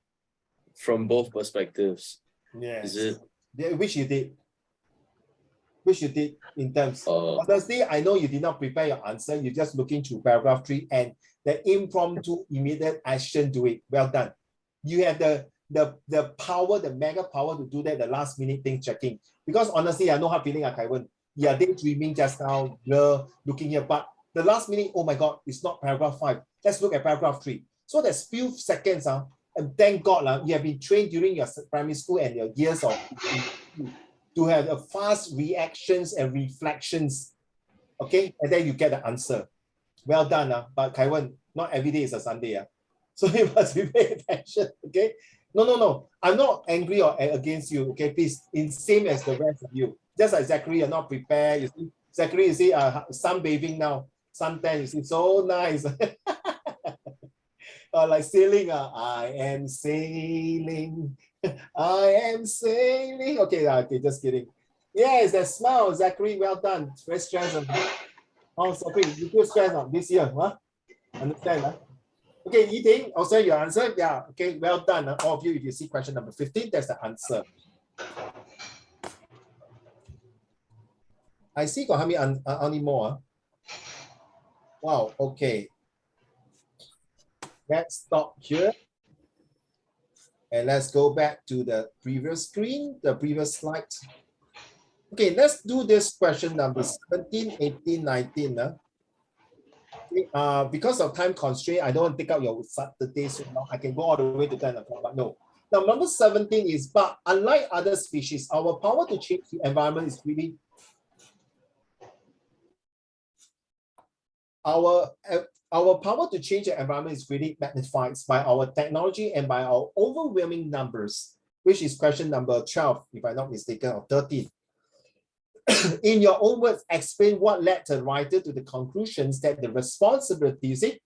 Speaker 6: from both perspectives.
Speaker 1: Yes.
Speaker 6: Is it?
Speaker 1: Yeah, which you did. Which you did in terms. Honestly, I know you did not prepare your answer. You're just looking through paragraph 3 and the impromptu immediate action to it. Well done. You have the power, the mega power to do that, the last minute thing checking. Because honestly, I know how feeling Kaiwan. You are daydreaming just now, blur, looking here, but the last minute, oh my God, it's not paragraph 5. Let's look at paragraph 3. So there's few seconds, and thank God, you have been trained during your primary school and your years of to have a fast reactions and reflections. Okay, and then you get the answer. Well done, but Kaiwan, not every day is a Sunday. So you must be paying attention. Okay. No. I'm not angry or against you. Okay, please. It's same as the rest of you. Just like Zachary, you're not prepared. You see, Zachary, you see, sunbathing now. Suntan, you see, so nice. Like sailing. I am sailing. I am sailing. Okay, just kidding. Yes, that smile, Zachary. Well done. It's very stressed. Oh, Zachary, you feel stressed this year, huh? Understand, huh? Okay, Yi-Ting, also your answer? Yeah, okay, well done. All of you, if you see question number 15, that's the answer. I see got how many more? Wow, okay. Let's stop here. And let's go back to the previous screen, the previous slide. Okay, let's do this question number 17, 18, 19. Because of time constraint, I don't want to take out your Saturday so long. I can go all the way to 10 o'clock, but no. Now, number 17 is, but unlike other species, our power to change the environment is really our power to change the environment is really magnified by our technology and by our overwhelming numbers, which is question number 12, if I'm not mistaken, or 13. In your own words, explain what led the writer to the conclusions that the responsibility, you see,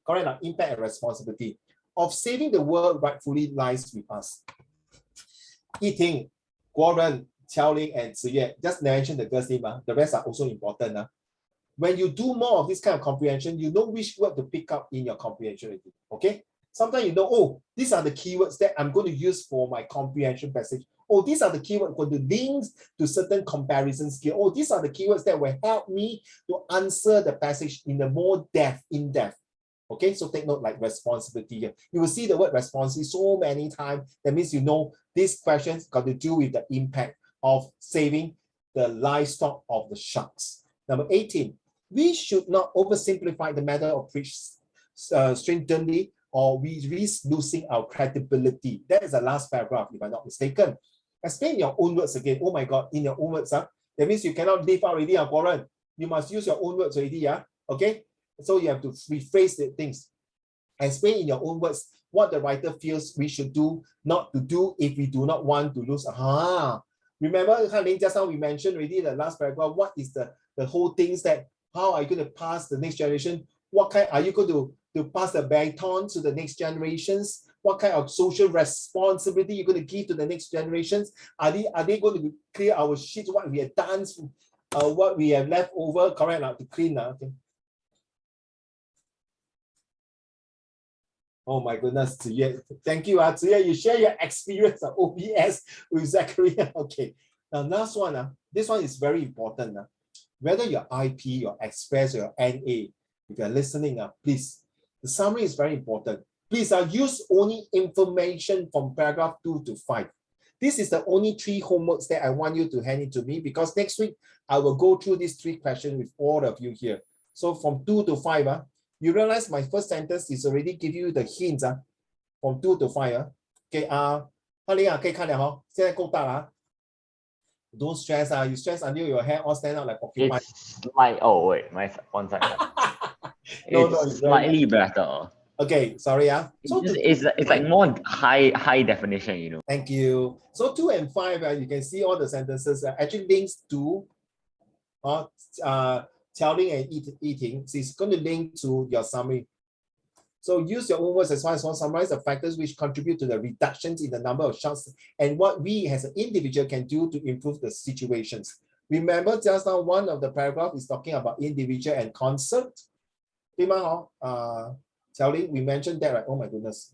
Speaker 1: correct, impact and responsibility of saving the world rightfully lies with us. Yi-Ting, Guoren, Qiaoling, and Ziyue, just mention the girl's name, the rest are also important. When you do more of this kind of comprehension, you know which word to pick up in your comprehension, okay? Sometimes you know, oh, these are the keywords that I'm going to use for my comprehension passage. Oh, these are the keywords for the links to certain comparison skill. Oh, these are the keywords that will help me to answer the passage in a more in-depth. Okay, so take note like responsibility here. You will see the word responsibility so many times. That means you know these questions got to do with the impact of saving the livestock of the sharks. Number 18, we should not oversimplify the matter of preach stringently, or we risk losing our credibility. That is the last paragraph, if I'm not mistaken. Explain in your own words again. Oh my God, in your own words. That means you cannot leave out already, Warren. You must use your own words already. Okay? So you have to rephrase the things. Explain in your own words what the writer feels we should do, not to do if we do not want to lose. Remember, just now we mentioned already the last paragraph, what is the whole things that, how are you going to pass the next generation? What kind are you going to pass the baton to the next generations? What kind of social responsibility you're going to give to the next generations? Are they going to clear our shit, what we have done, what we have left over, correct, to clean? Okay. Oh my goodness, Ziyue. Thank you, Ziyue. You share your experience of OBS with Zachary. Okay. Now, last one. This one is very important. Whether your IP, your Express, or your NA, if you're listening, please, the summary is very important. Please use only information from paragraph 2 to 5. This is the only 3 homeworks that I want you to hand it to me, because next week I will go through these 3 questions with all of you here. So from 2 to 5, you realize my first sentence is already give you the hints from 2 to 5. Okay, 可以看了哈，现在够大了。Don't stress, you stress until your hair all stand out like porcupine.
Speaker 3: Oh wait, one second.
Speaker 1: No,
Speaker 3: it's slightly better.
Speaker 1: Okay, sorry. So
Speaker 3: it's like more high definition, you know.
Speaker 1: Thank you. So 2 and 5, you can see all the sentences actually links to Qiaoling and Yi-Ting. So it's going to link to your summary. So use your own words as well as summarize the factors which contribute to the reductions in the number of sharks and what we as an individual can do to improve the situations. Remember, just now one of the paragraph is talking about individual and concert. Qiaoling, we mentioned that, right? Oh my goodness.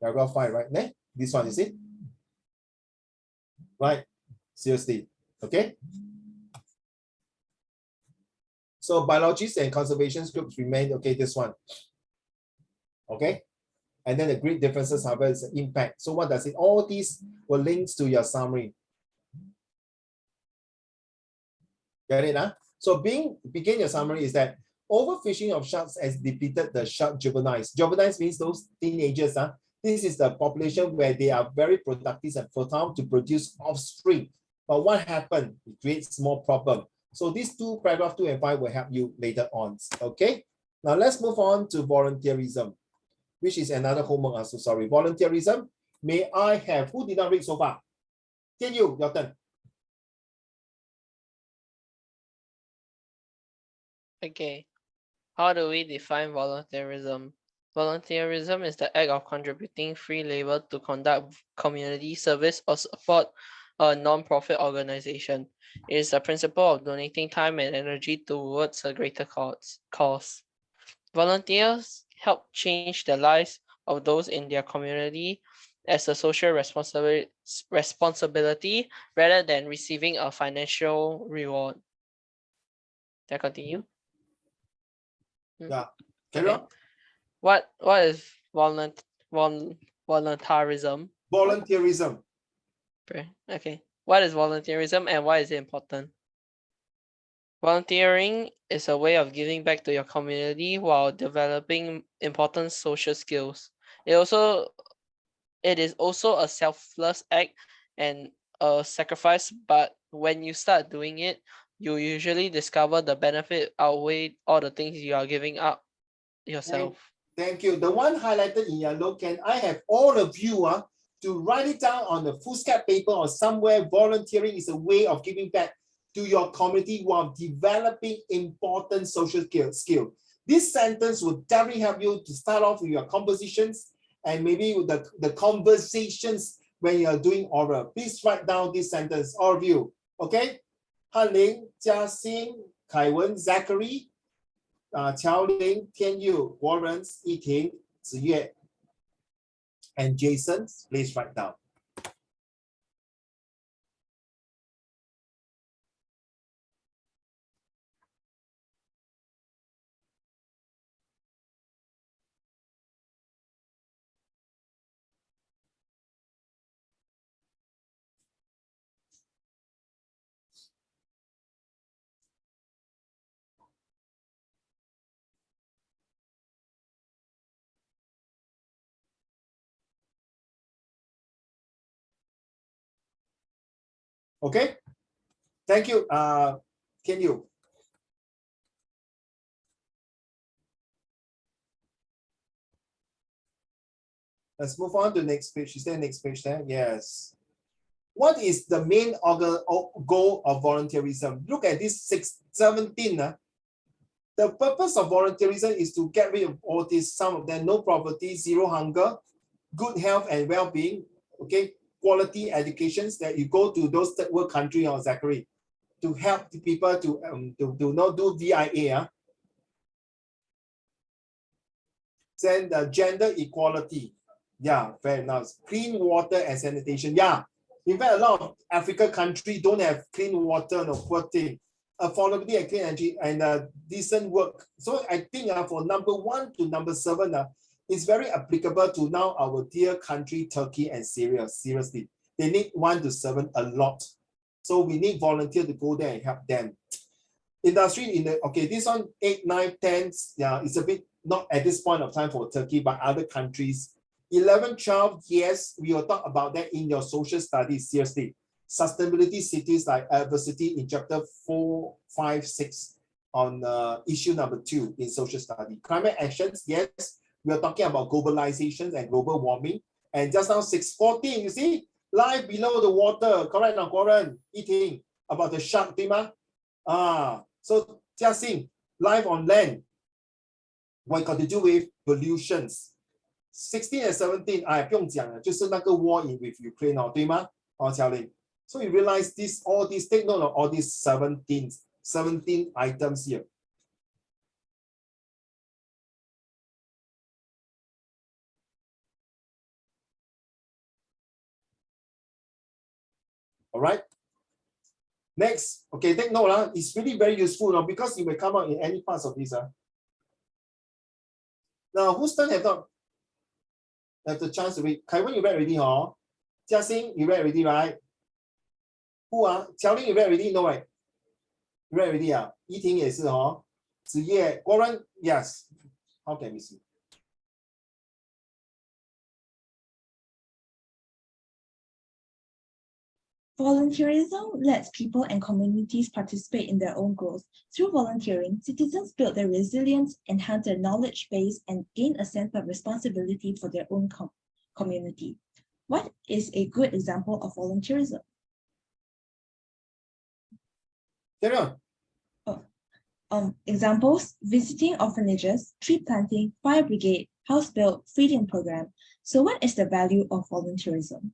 Speaker 1: Paragraph 5, right? This one, is it? Right. Seriously. Okay. So biologists and conservation groups remain, okay, this one. Okay. And then the great differences, however, is the impact. So what does it? All these will link to your summary. Get it? So begin your summary is that overfishing of sharks has depleted the shark juveniles. Juveniles means those teenagers. This is the population where they are very productive and fertile to produce offspring. But what happened? It creates more problem. So these 2 paragraph 2 and 5 will help you later on. Okay. Now let's move on to volunteerism, which is another homework. So sorry. Volunteerism. May I have, who did not read so far? Can you, your turn.
Speaker 5: Okay. How do we define volunteerism? Volunteerism is the act of contributing free labor to conduct community service or support a non-profit organization. It is the principle of donating time and energy towards a greater cause. Volunteers help change the lives of those in their community as a social responsibility rather than receiving a financial reward. Can I continue?
Speaker 1: Yeah. Carry on.
Speaker 5: What is voluntarism?
Speaker 1: Volunteerism.
Speaker 5: Okay. What is volunteerism and why is it important? Volunteering is a way of giving back to your community while developing important social skills. It is also a selfless act and a sacrifice, but when you start doing it, you usually discover the benefit outweigh all the things you are giving up yourself.
Speaker 1: Thank you. The one highlighted in yellow, can I have all of you to write it down on the foolscap paper or somewhere? Volunteering is a way of giving back to your community while developing important social skill. This sentence will definitely help you to start off with your compositions and maybe with the conversations when you're doing oral. Please write down this sentence, all of you. Okay? Han Ling, Jia Xing, Kai Wen, Zachary, Qiao Ling, Tian Yu, Warren, Yiting, Ziyue, and Jason. Please write down. Okay, thank you. Can you? Let's move on to the next page. Is there next page there? Yes. What is the main goal of volunteerism? Look at this 17. The purpose of volunteerism is to get rid of all this, some of them, no poverty, zero hunger, good health and well-being, okay, quality educations, that you go to those third world countries, or Zachary, to help the people to not do VIA. Then the gender equality. Yeah, fair enough. Clean water and sanitation. Yeah. In fact, a lot of African countries don't have clean water, no, poor thing. Affordability and clean energy and decent work. So I think for number 1 to number 7, it's very applicable to now our dear country, Turkey and Syria. Seriously, they need 1 to 7 a lot. So we need volunteers to go there and help them. Industry okay, this one 8, 9, 10. Yeah, it's a bit not at this point of time for Turkey, but other countries. 11, 12, yes, we will talk about that in your social studies. Seriously, sustainability cities like adversity in chapter 4, 5, 6 on issue number 2 in social study. Climate actions, yes, we are talking about globalization and global warming. And just now 6:14, you see, life below the water, correct now, Warren, eating about the shark, 对吗? So just think, life on land, what got to do with pollutions. 16 and 17, 不用讲了，就是那个 war in with Ukraine 对吗？乔林。So you realize all these, take note of all these 17 items here. All right. Next, okay, take note. It's really very useful because it will come out in any parts of this. Now, whose turn have the chance to read? Kai Wen, you read already, huh? Jia Xing, you read already, right? Who Qiao Ling, you read already, no, right? You read already, Yiting 也是, huh? Ziyue, Warren, yes. How can we see?
Speaker 9: Volunteerism lets people and communities participate in their own growth. Through volunteering, citizens build their resilience, enhance their knowledge base, and gain a sense of responsibility for their own community. What is a good example of volunteerism?
Speaker 1: Carry on.
Speaker 9: Examples: visiting orphanages, tree planting, fire brigade, house build, feeding program. So what is the value of volunteerism?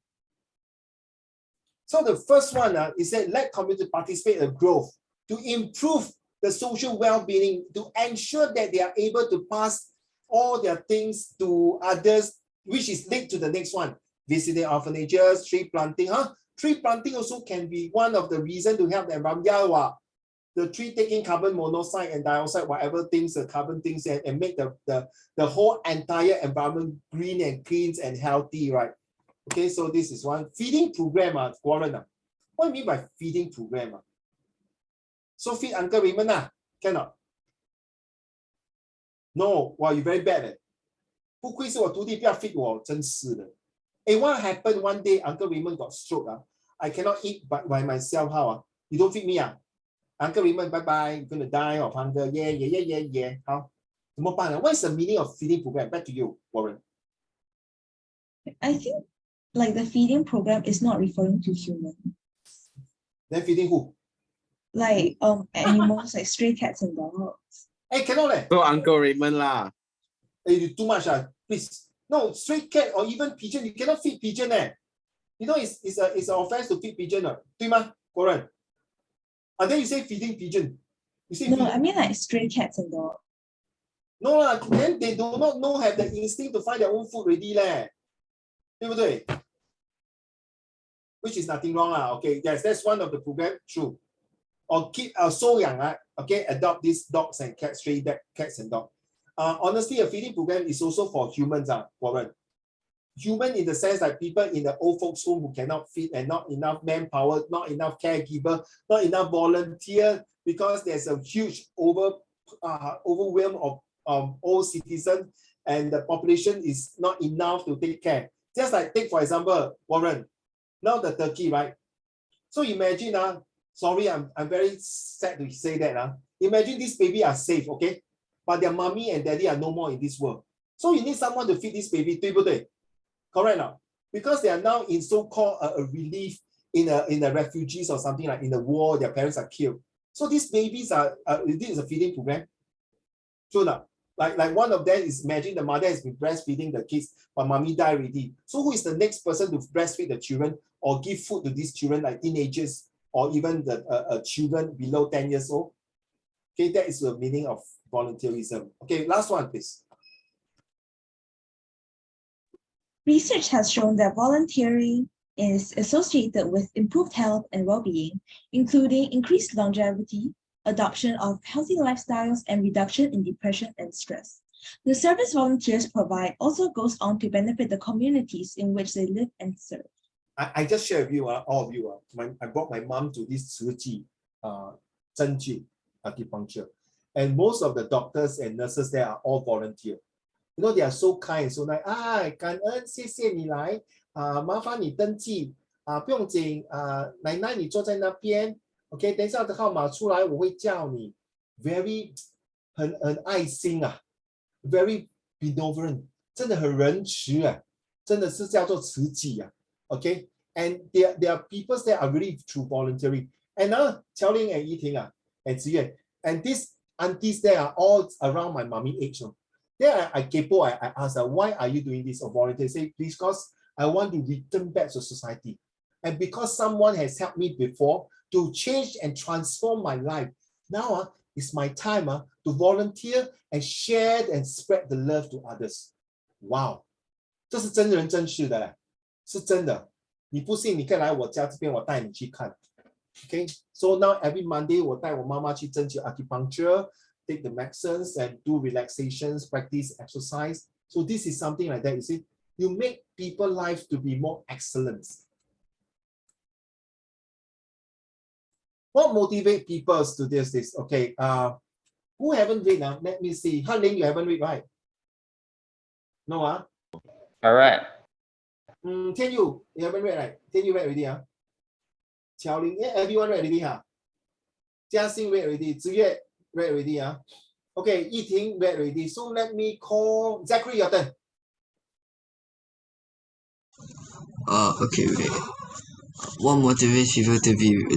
Speaker 1: So the first one is that let community participate in growth to improve the social well-being, to ensure that they are able to pass all their things to others, which is linked to the next one. Visiting orphanages, tree planting. Tree planting also can be one of the reasons to help the environment. Yeah, the tree taking carbon monoxide and dioxide, whatever things, the carbon things, and make the whole entire environment green and clean and healthy, right? Okay, so this is one. Feeding program, Warren. What do you mean by feeding program? So feed Uncle Raymond, cannot. No, wow, you very bad. 不愧是我徒弟，不要 feed 我，真是的。What happened one day, Uncle Raymond got stroke. I cannot eat by myself. How? You don't feed me. Uncle Raymond, bye bye. You're gonna die of hunger. Yeah. 好，怎么办呢？ What is the meaning of feeding program? Back to you, Warren.
Speaker 9: I think like the feeding program is not referring to humans.
Speaker 1: Then feeding who?
Speaker 9: Like animals like stray cats and dogs.
Speaker 1: Cannot leh.
Speaker 2: So Uncle Raymond lah.
Speaker 1: You too much please. No, stray cat or even pigeon, you cannot feed pigeon You know it's an offense to feed pigeon 对吗 Warren? And then you say feeding pigeon. You say
Speaker 9: No,
Speaker 1: feeding.
Speaker 9: I mean like stray cats and dogs.
Speaker 1: No lah, then they do not know have the instinct to find their own food already 对不对 Which is nothing wrong Okay, yes, that's one of the program, true. Or keep 收养okay, adopt these dogs and cats, stray cats and dogs. Honestly, a feeding program is also for humans, Warren. Human in the sense that people in the old folks home who cannot feed and not enough manpower, not enough caregiver, not enough volunteer, because there's a huge overwhelm of old citizens and the population is not enough to take care. Just like take for example, Warren, now the turkey, right? So imagine, sorry, I'm very sad to say that. Imagine these baby are safe, okay? But their mommy and daddy are no more in this world. So you need someone to feed this baby, 对不对? Correct now? Because they are now in so-called a relief in a refugees or something like in the war, their parents are killed. So these babies this is a feeding program. True now? Like one of them is, imagine the mother has been breastfeeding the kids, but mommy died already. So who is the next person to breastfeed the children or give food to these children, like teenagers or even the children below 10 years old? Okay, that is the meaning of volunteerism. Okay, last one, please.
Speaker 9: Research has shown that volunteering is associated with improved health and well-being, including increased longevity, adoption of healthy lifestyles, and reduction in depression and stress. The service volunteers provide also goes on to benefit the communities in which they live and serve.
Speaker 1: I just share with you, all of you. I brought my mom to this 慈济, 针灸 acupuncture, and most of the doctors and nurses there are all volunteer. You know, they are so kind, so nice. 感恩，谢谢你来，麻烦你登记，不用紧，奶奶你坐在那边 ，OK， 等一下的号码出来我会叫你。Very 很爱心，very benevolent， 真的很仁慈真的是叫做慈济OK， and there are people that are really true voluntary. And Qiao Ling and Yiting and Ziyuan, and these aunties there are all around my mommy age. Then I asked her, why are you doing this or volunteer? Say, because I want to return back to society. And because someone has helped me before to change and transform my life. Now it's my time to volunteer and share and spread the love to others. Wow. 这是真人真事的嘞，是真的。你不信，你可以来我家这边，我带你去看。Okay, so now every Monday 我带我妈妈去针灸 acupuncture, take the medicines and do relaxations, practice exercise. So this is something like that. You see, you make people's life to be more excellent. What motivates people to do this? Okay, who haven't read now? Let me see. Han Ling, you haven't read, right? No,
Speaker 3: All right.
Speaker 1: Tian Yu, you haven't read, right? Tian Yu read already, Qiao Ling, everyone read already, Jia Xing read already. Ziyue read already, Okay, Yiting read already. So let me call Zachary, your turn.
Speaker 4: Okay, wait. What motivates people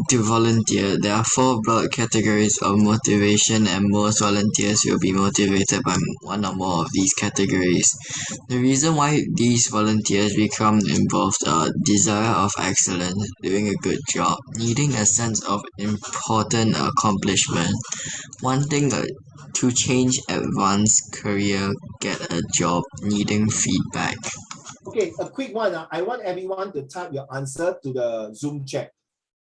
Speaker 4: to volunteer? There are 4 broad categories of motivation, and most volunteers will be motivated by one or more of these categories. The reason why these volunteers become involved are desire of excellence, doing a good job, needing a sense of important accomplishment, wanting To change advanced career, get a job, needing feedback.
Speaker 1: Okay, a quick one. I want everyone to type your answer to the Zoom chat.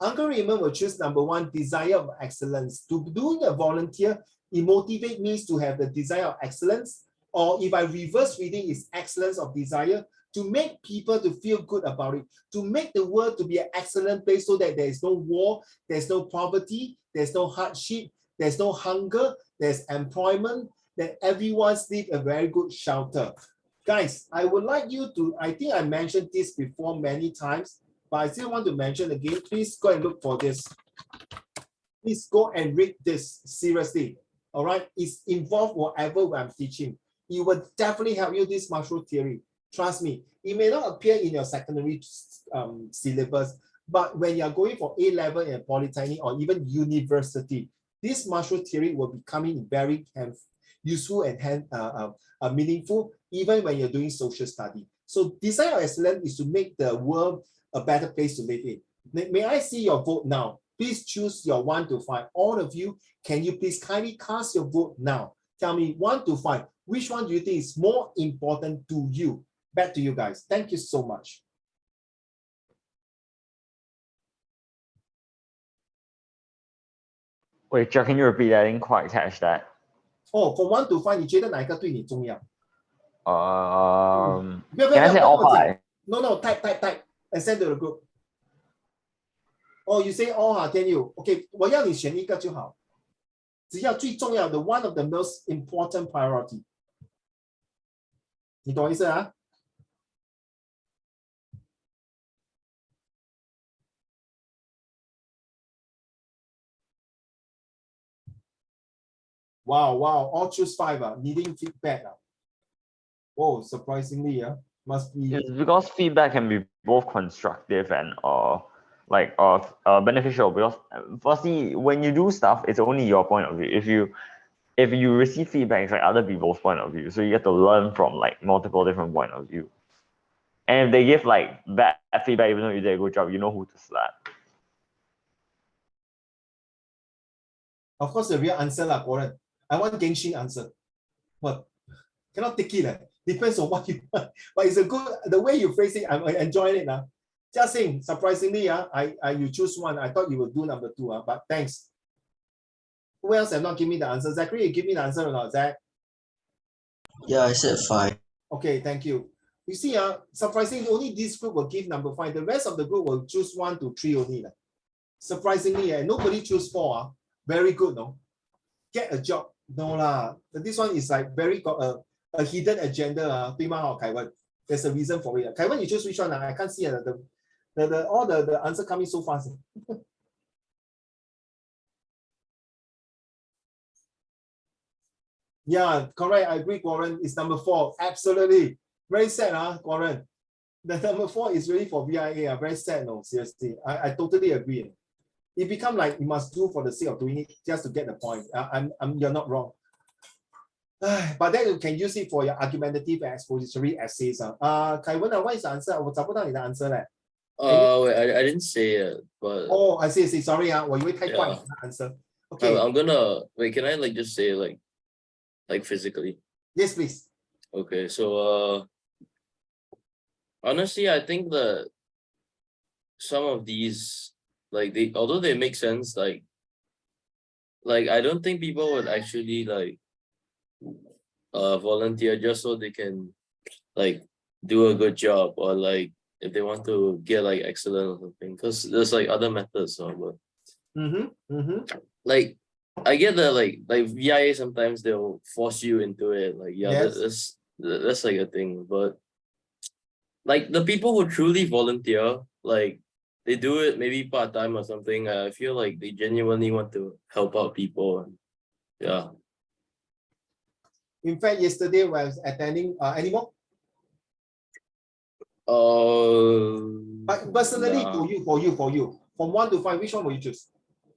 Speaker 1: Uncle Raymond will choose number 1, desire of excellence. To doing a volunteer, it motivates me to have the desire of excellence. Or if I reverse reading, is excellence of desire to make people to feel good about it, to make the world to be an excellent place so that there is no war, there's no poverty, there's no hardship, there's no hunger, there's employment, that everyone needs a very good shelter. Guys, I would like you to, I think I mentioned this before many times, but I still want to mention again, please go and look for this. Please go and read this seriously. All right, it's involved whatever I'm teaching. It will definitely help you, this mushroom theory. Trust me, it may not appear in your secondary syllabus, but when you're going for A-level in polytechnic or even university, this mushroom theory will be coming very useful and meaningful, even when you're doing social study. So desire of excellence is to make the world a better place to live in. May I see your vote now? Please choose your 1 to 5. All of you, can you please kindly cast your vote now? Tell me 1 to 5. Which one do you think is more important to you? Back to you guys. Thank you so much.
Speaker 3: Wait, Jack, can you repeat that? I didn't quite catch that.
Speaker 1: Oh, from 1 to 5, 你觉得哪一个对你重要？
Speaker 3: Can I say all 5?
Speaker 1: No, type and send to the group. Oh, you say all, can you? Okay, 我要你选一个就好。只要最重要的 one of the most important priority. 你懂我意思啊？ Wow, all choose 5, needing feedback. Oh, surprisingly, must be.
Speaker 3: It's because feedback can be both constructive and beneficial, because firstly, when you do stuff, it's only your point of view. If you receive feedback, it's like other people's point of view, so you get to learn from like multiple different point of view. And if they give like bad feedback, even though you did a good job, you know who to slap.
Speaker 1: Of course, the real answer, Warren. I want Genshin answer. What? Cannot take it. Depends on what you want. But it's a good, the way you phrase it, I'm enjoying it. Just saying, surprisingly, you choose 1. I thought you would do number 2, but thanks. Who else have not given me the answer? Zachary, you give me the answer or not, Zach?
Speaker 4: Yeah, I said 5.
Speaker 1: Okay, thank you. You see, surprisingly, only this group will give number 5. The rest of the group will choose 1 to 3 only. Surprisingly, nobody choose 4. Very good, no? Get a job. No lah. This one is like very got a hidden agenda. 对吗, Kaiwan? There's a reason for it. Kaiwan, you choose which one? I can't see all the answer coming so fast. Yeah, correct. I agree, Warren. It's number 4. Absolutely. Very sad, Warren. The number 4 is really for VIA. Very sad, no, seriously. I totally agree. It become like you must do for the sake of doing it just to get the point. You're not wrong. But then you can use it for your argumentative and expository essays. Kaiwan, what is the answer? 我找不到你的 answer 嘞。
Speaker 6: Wait, I didn't say it, but.
Speaker 1: Oh, I see. Sorry, 我以为太快 answer. Okay.
Speaker 6: I'm gonna wait. Can I like just say like physically?
Speaker 1: Yes, please.
Speaker 6: Okay, so honestly, I think that some of these, like, although they make sense, like I don't think people would actually like volunteer just so they can like do a good job, or like if they want to get like excellent or something, because there's like other methods. But like I get that like VIA sometimes they'll force you into it. Like yes. that's like a thing, but like the people who truly volunteer, like they do it maybe part-time or something. I feel like they genuinely want to help out people. Yeah.
Speaker 1: In fact, yesterday when I was attending any more? But personally,
Speaker 6: nah.
Speaker 1: for you, from 1 to 5, which one will you choose?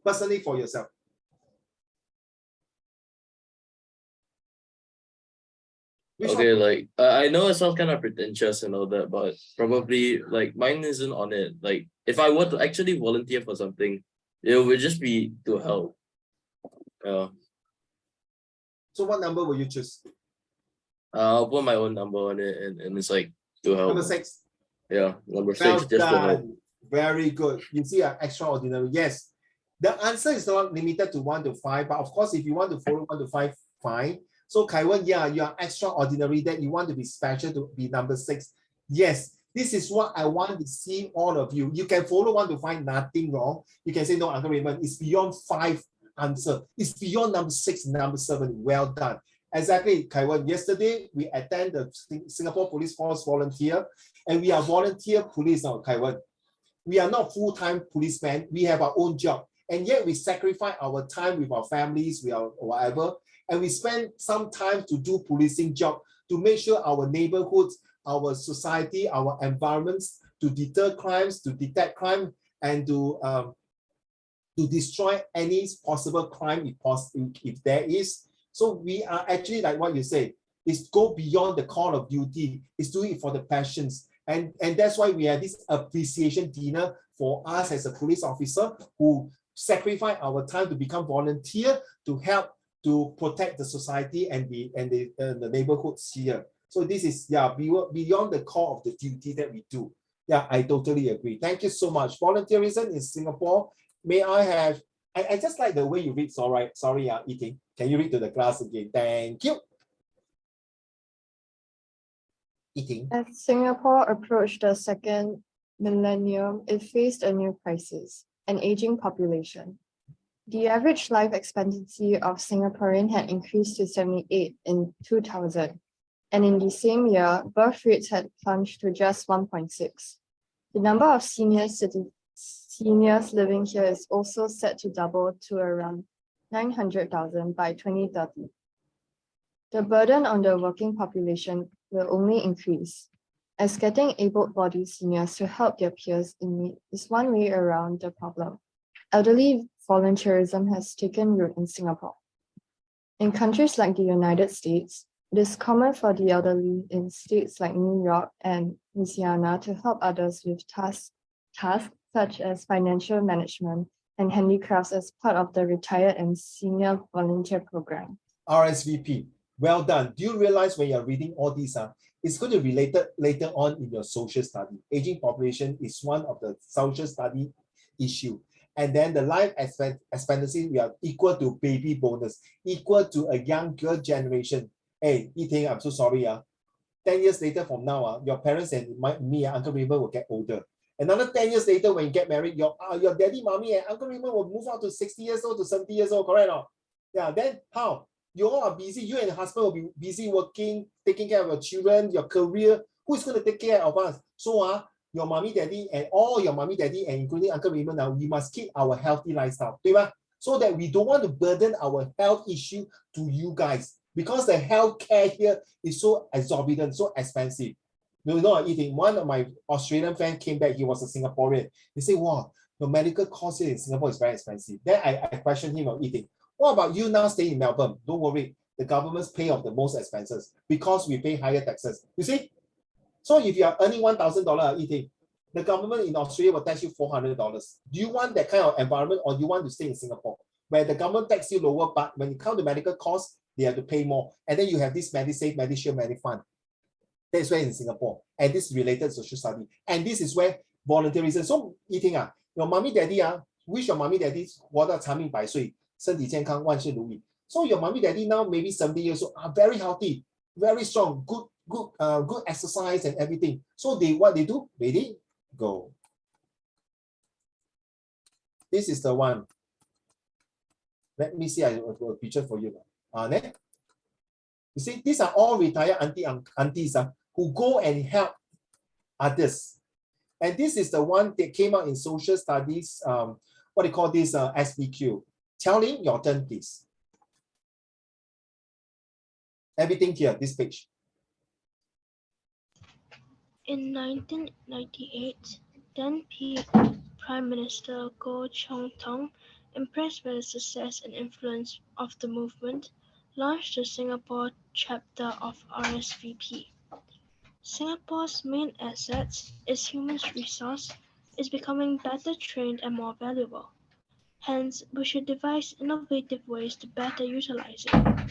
Speaker 1: Personally for yourself.
Speaker 6: Okay, like I know it sounds kind of pretentious and all that, but probably like mine isn't on it. Like if I were to actually volunteer for something, it would just be to help.
Speaker 1: So what number will you choose?
Speaker 6: I'll put my own number on it, and it's like to help.
Speaker 1: Number 6.
Speaker 6: Yeah, number 6,
Speaker 1: Well
Speaker 6: just to help.
Speaker 1: done. Very good. You see, extraordinary. Yes. The answer is not limited to 1 to 5, but of course, if you want to follow 1 to 5, fine. So Kaiwan, yeah, you are extraordinary that you want to be special to be number 6. Yes, this is what I want to see all of you. You can follow 1 to 5, nothing wrong. You can say, no, Uncle Raymond, it's beyond 5 answer. It's beyond number 6, number 7. Well done. Exactly, Kaiwan. Yesterday, we attend the Singapore Police Force volunteer, and we are volunteer police now, Kaiwan. We are not full-time policemen. We have our own job. And yet we sacrifice our time with our families, we are whatever, and we spend some time to do policing job to make sure our neighborhoods, our society, our environments, to deter crimes, to detect crime, and to destroy any possible crime if there is. So we are actually, like what you say, is go beyond the call of duty, is do it for the passions. And that's why we have this appreciation dinner for us as a police officer who sacrifice our time to become volunteer to help to protect the society and the neighborhoods here. So this is beyond the call of the duty that we do. Yeah, I totally agree. Thank you so much. Volunteerism in Singapore. May I have? I just like the way you read. Sorry, Eating. Can you read to the class again? Thank you. Eating.
Speaker 7: As Singapore approached the second millennium, it faced a new crisis: an aging population. The average life expectancy of Singaporean had increased to 78 in 2000, and in the same year, birth rates had plunged to just 1.6. The number of seniors living here is also set to double to around 900,000 by 2030. The burden on the working population will only increase, as getting able-bodied seniors to help their peers in need is one way around the problem. Elderly volunteerism has taken root in Singapore. In countries like the United States, it is common for the elderly in states like New York and Louisiana to help others with tasks such as financial management and handicrafts as part of the Retired and Senior Volunteer Program.
Speaker 1: RSVP. Well done. Do you realize when you're reading all these, it's going to relate later on in your social study. Aging population is one of the social study issue. And then the life expectancy, we are equal to baby bonus, equal to a younger generation. Hey, Yiting, I'm so sorry. 10 years later from now, your parents and me, Uncle Raymond, will get older. Another 10 years later, when you get married, your daddy, mommy, and Uncle Raymond will move out to 60 years old to 70 years old, correct or not? Yeah, then how? You all are busy. You and your husband will be busy working, taking care of your children, your career. Who is going to take care of us? So your mommy, daddy, and all your mommy, daddy, and including Uncle Raymond, now we must keep our healthy lifestyle, right? So that we don't want to burden our health issue to you guys, because the health care here is so exorbitant, so expensive. You know, Eating. One of my Australian friends came back. He was a Singaporean. He said, "Wow, the medical cost here in Singapore is very expensive." Then I questioned him on Eating. What about you now staying in Melbourne? Don't worry, the government's pay of the most expenses because we pay higher taxes. You see? So if you are earning $1,000 Eating, the government in Australia will tax you $400. Do you want that kind of environment, or do you want to stay in Singapore where the government tax you lower, but when it comes to medical costs, they have to pay more? And then you have this MediSave, MediShield, MediFund. That's where in Singapore. And this is related social study. And this is where volunteerism. So Eating, your mommy, daddy, wish your mommy, daddy 活到长命百岁，身体健康，万事如意. So your mommy, daddy now maybe 70 years old, are very healthy, very strong, good exercise and everything. So what they do? Ready? Go. This is the one. Let me see. I have a picture for you. You see, these are all retired aunties who go and help others. And this is the one that came out in social studies. What do you call this? SBQ. Charlie, your turn, please. Everything here, this page.
Speaker 8: In 1998, then Prime Minister Goh Chok Tong, impressed by the success and influence of the movement, launched the Singapore chapter of RSVP. Singapore's main asset, its human resource, is becoming better trained and more valuable. Hence, we should devise innovative ways to better utilize it.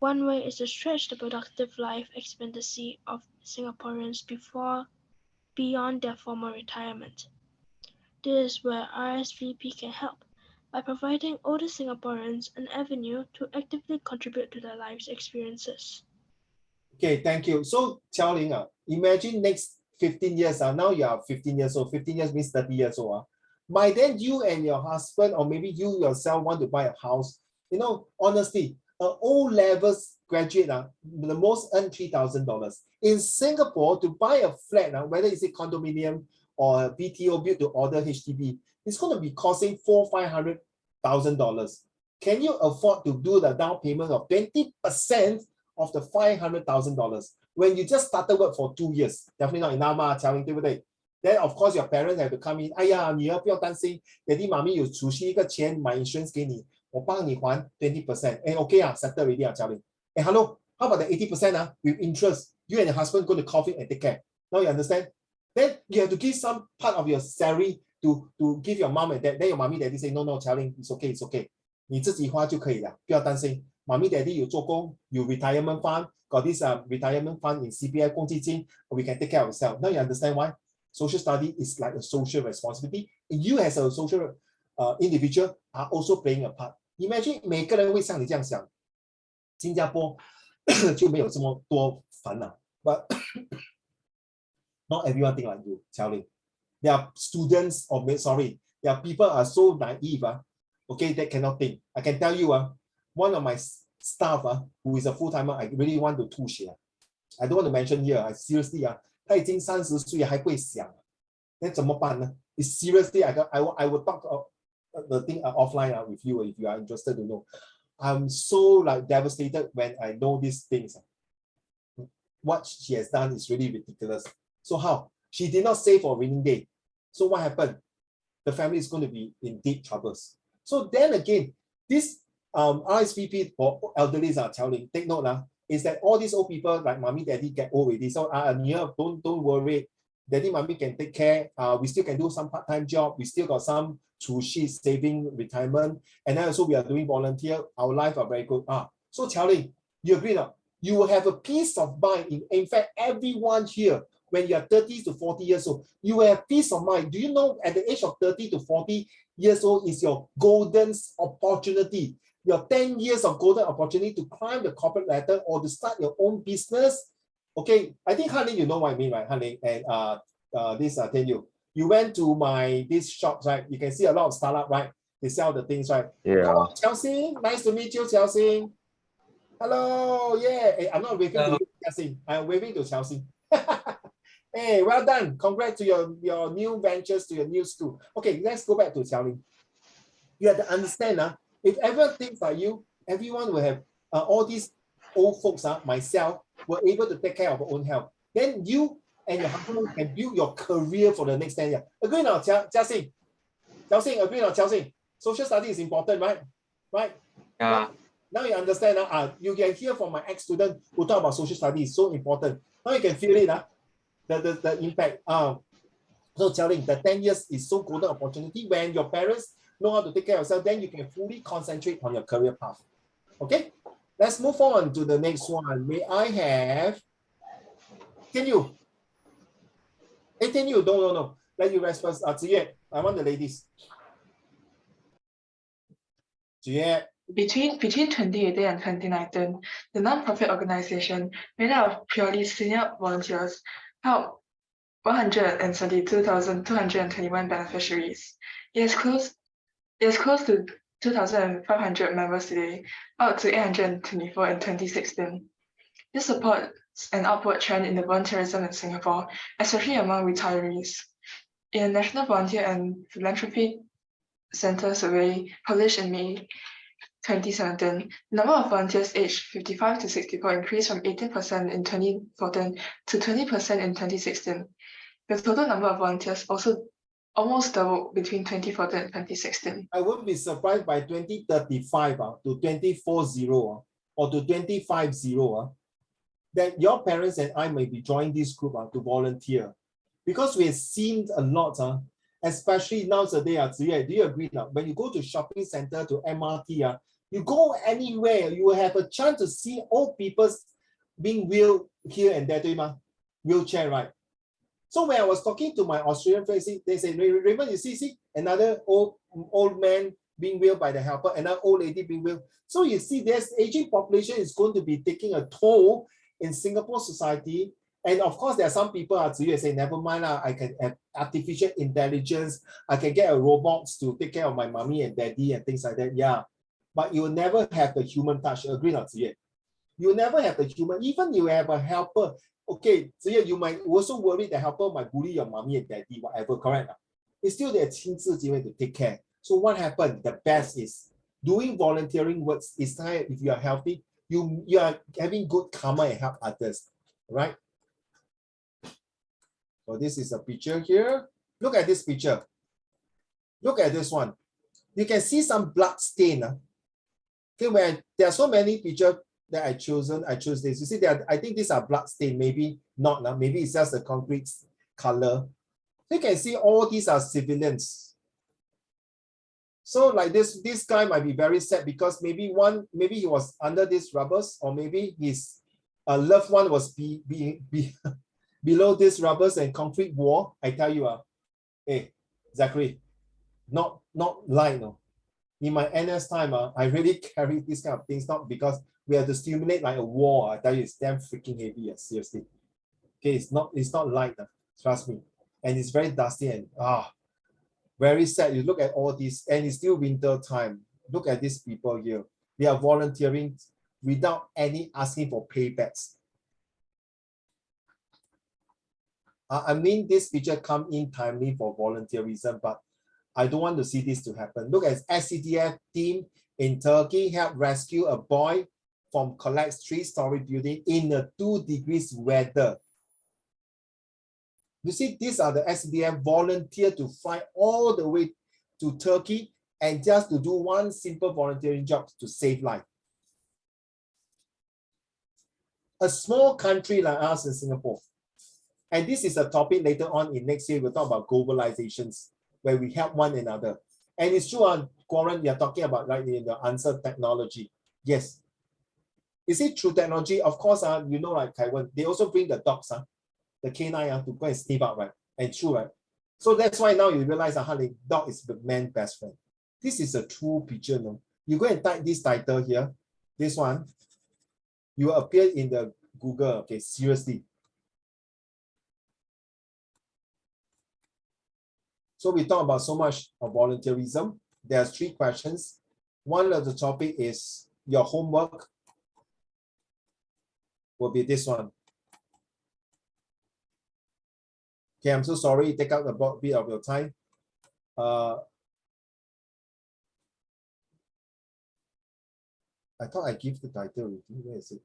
Speaker 8: One way is to stretch the productive life expectancy of Singaporeans beyond their formal retirement. This is where RSVP can help by providing older Singaporeans an avenue to actively contribute to their life's experiences.
Speaker 1: Okay, thank you. So, Qiao-Ling, imagine next 15 years, now you are 15 years old. 15 years means 30 years old. By then, you and your husband, or maybe you yourself, want to buy a house. You know, honestly, an O-levels graduate, the most earn $3,000. In Singapore, to buy a flat, whether it's a condominium or a BTO, built to order HDB, it's going to be costing $400,000-$500,000. Can you afford to do the down payment of 20% of the $500,000 when you just started work for 2 years? Definitely not enough, Qiao-Ling, 对不对? Then of course your parents have to come in. 哎呀，女儿不要担心 ，Daddy 妈咪有储蓄一个钱买 insurance 给你，我帮你还 20%。哎 ，OK 啊 ，settle already 啊，Qiao-Ling。哎 ，Hello, how about the 80% with interest? You and your husband go to coffee and take care. Now you understand? Then you have to give some part of your salary to give your mom and dad. Then your mommy daddy say no, Qiao-Ling, it's okay, it's okay. 你自己花就可以了，不要担心。Mommy daddy 有做工，有 retirement fund, got this retirement fund in CPF 公积金, we can take care of ourselves. Now you understand why? Social study is like a social responsibility. You as a social individual are also playing a part. Imagine 每个人会像你这样想，新加坡就没有这么多烦恼。But not everyone think like you, Qiao-Ling. There are students, or sorry, there are people are so naive, okay, that cannot think. I can tell you, one of my staff who is a full-timer, I really want to 吐血. I don't want to mention here. I seriously, 他已经30岁还会想，那怎么办呢？ It's seriously, I will talk the thing offline with you if you are interested to know. I'm so like devastated when I know these things. What she has done is really ridiculous. So how? She did not save for a rainy day. So what happened? The family is going to be in deep troubles. So then again, this RSVP for elderly, Qiao-Ling, take note, is that all these old people like mommy, daddy get old already. So don't worry. Daddy, mommy can take care. We still can do some part-time job. We still got some 储蓄 saving retirement. And then also we are doing volunteer. Our life are very good. So Qiao-Ling, you agree now? You will have a peace of mind. In fact, everyone here, when you are 30 to 40 years old, you will have peace of mind. Do you know at the age of 30 to 40 years old is your golden opportunity? Your 10 years of golden opportunity to climb the corporate ladder or to start your own business. Okay, I think Han Ling, you know what I mean, right? Han Ling, and this tell you. You went to these shops, right? You can see a lot of startup, right? They sell the things, right?
Speaker 3: Yeah.
Speaker 1: Hello, Qiao-Sing. Nice to meet you, Qiao-Sing. Hello, yeah. Hey, I'm not waving to you, Qiao-Sing. I'm waving to Qiao-Sing. Hey, well done. Congrats to your new ventures, to your new school. Okay, let's go back to Qiao-Ling. You have to understand, if everyone thinks like you, everyone will have all these old folks, myself, were able to take care of their own health. Then you and your husband can build your career for the next 10 years. Agree now, Qiao-Sing? Qiao-Sing, agree now, Qiao-Sing? Social study is important, right? Right?
Speaker 6: Yeah.
Speaker 1: Now you understand. You can hear from my ex-student who talk about social studies, so important. Now you can feel it, the impact. So Qiao-Ling, the 10 years is so golden opportunity. When your parents know how to take care of yourself, then you can fully concentrate on your career path. Okay, let's move on to the next one. May I have? Can you? No. Let you rest first. Ziyue, I want the ladies. Ziyue.
Speaker 10: Between 2018 and 2019, the non-profit organization made up of purely senior volunteers helped 172,221 beneficiaries. It is close to 2,500 members today, up to 824 in 2016. This supports an upward trend in the volunteerism in Singapore, especially among retirees. In a National Volunteer and Philanthropy Center survey published in May 2017, the number of volunteers aged 55 to 64 increased from 18% in 2014 to 20% in 2016. The total number of volunteers also almost doubled between 2014 and 2016.
Speaker 1: I wouldn't be surprised by 2035 to 2040 or to 2050 that your parents and I may be joining this group to volunteer, because we have seen a lot, especially nowadays. Do you agree now? When you go to shopping center, to MRT, You go anywhere, you will have a chance to see old people being wheeled here and there, 对吗? Wheelchair, right? So when I was talking to my Australian friends, they say, Raymond, you see another old man being wheeled by the helper, another old lady being wheeled. So you see, there's aging population is going to be taking a toll in Singapore society. And of course, there are some people out here say, never mind, I can have artificial intelligence. I can get a robot to take care of my mommy and daddy and things like that. Yeah, but you will never have the human touch. Agree not, Ziye? You never have the human, even you have a helper. Okay, so yeah, you might also worry the helper might bully your mommy and daddy, whatever, correct? It's still their 亲自机会 to take care. So what happened? The best is doing volunteering works. Is time if you are healthy, you are having good karma and help others, right? So this is a picture here. Look at this picture. Look at this one. You can see some blood stain. Okay, when there are so many pictures that I chose this. You see, I think these are blood stain, maybe not now. Maybe it's just the concrete color. You can see all these are civilians. So like this guy might be very sad because maybe he was under these rubbers, or maybe his loved one was below these rubbers and concrete wall. I tell you, hey, Zachary, not light, no. In my NS time, I really carry these kind of things, not because we have to stimulate like a wall. I tell you, it's damn freaking heavy, seriously. Okay, it's not light, trust me. And it's very dusty and very sad. You look at all this, and it's still winter time. Look at these people here. They are volunteering without any asking for paybacks. I mean, this picture come in timely for volunteerism, but I don't want to see this to happen. Look at SCDF team in Turkey help rescue a boy from collapsed 3-story building in a 2 degrees weather. You see, these are the SCDF volunteer to fly all the way to Turkey and just to do one simple volunteering job to save life. A small country like us in Singapore. And this is a topic later on in next year, we'll talk about globalizations, where we help one another. And it's true, Warren, you're talking about right in the answer technology. Yes. Is it through technology? Of course, you know, like Taiwan, they also bring the dogs, the canine to go and sniff out, right? And true, right? So that's why now you realize how the dog is the man's best friend. This is a true picture, no? You go and type this title here, this one, you will appear in the Google, okay, seriously. So we talk about so much of volunteerism. There's 3 questions. One of the topic is your homework will be this one. Okay, I'm so sorry, take out a bit of your time. I thought I give the title already. Where is it?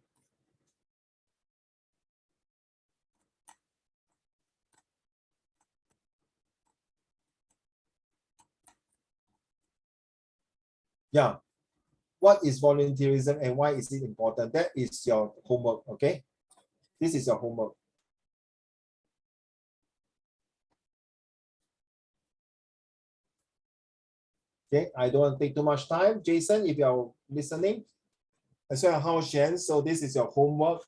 Speaker 1: Yeah. What is volunteerism and why is it important? That is your homework, okay? This is your homework. Okay, I don't want to take too much time. Jason, if you're listening, as well as Hao Shen, so this is your homework.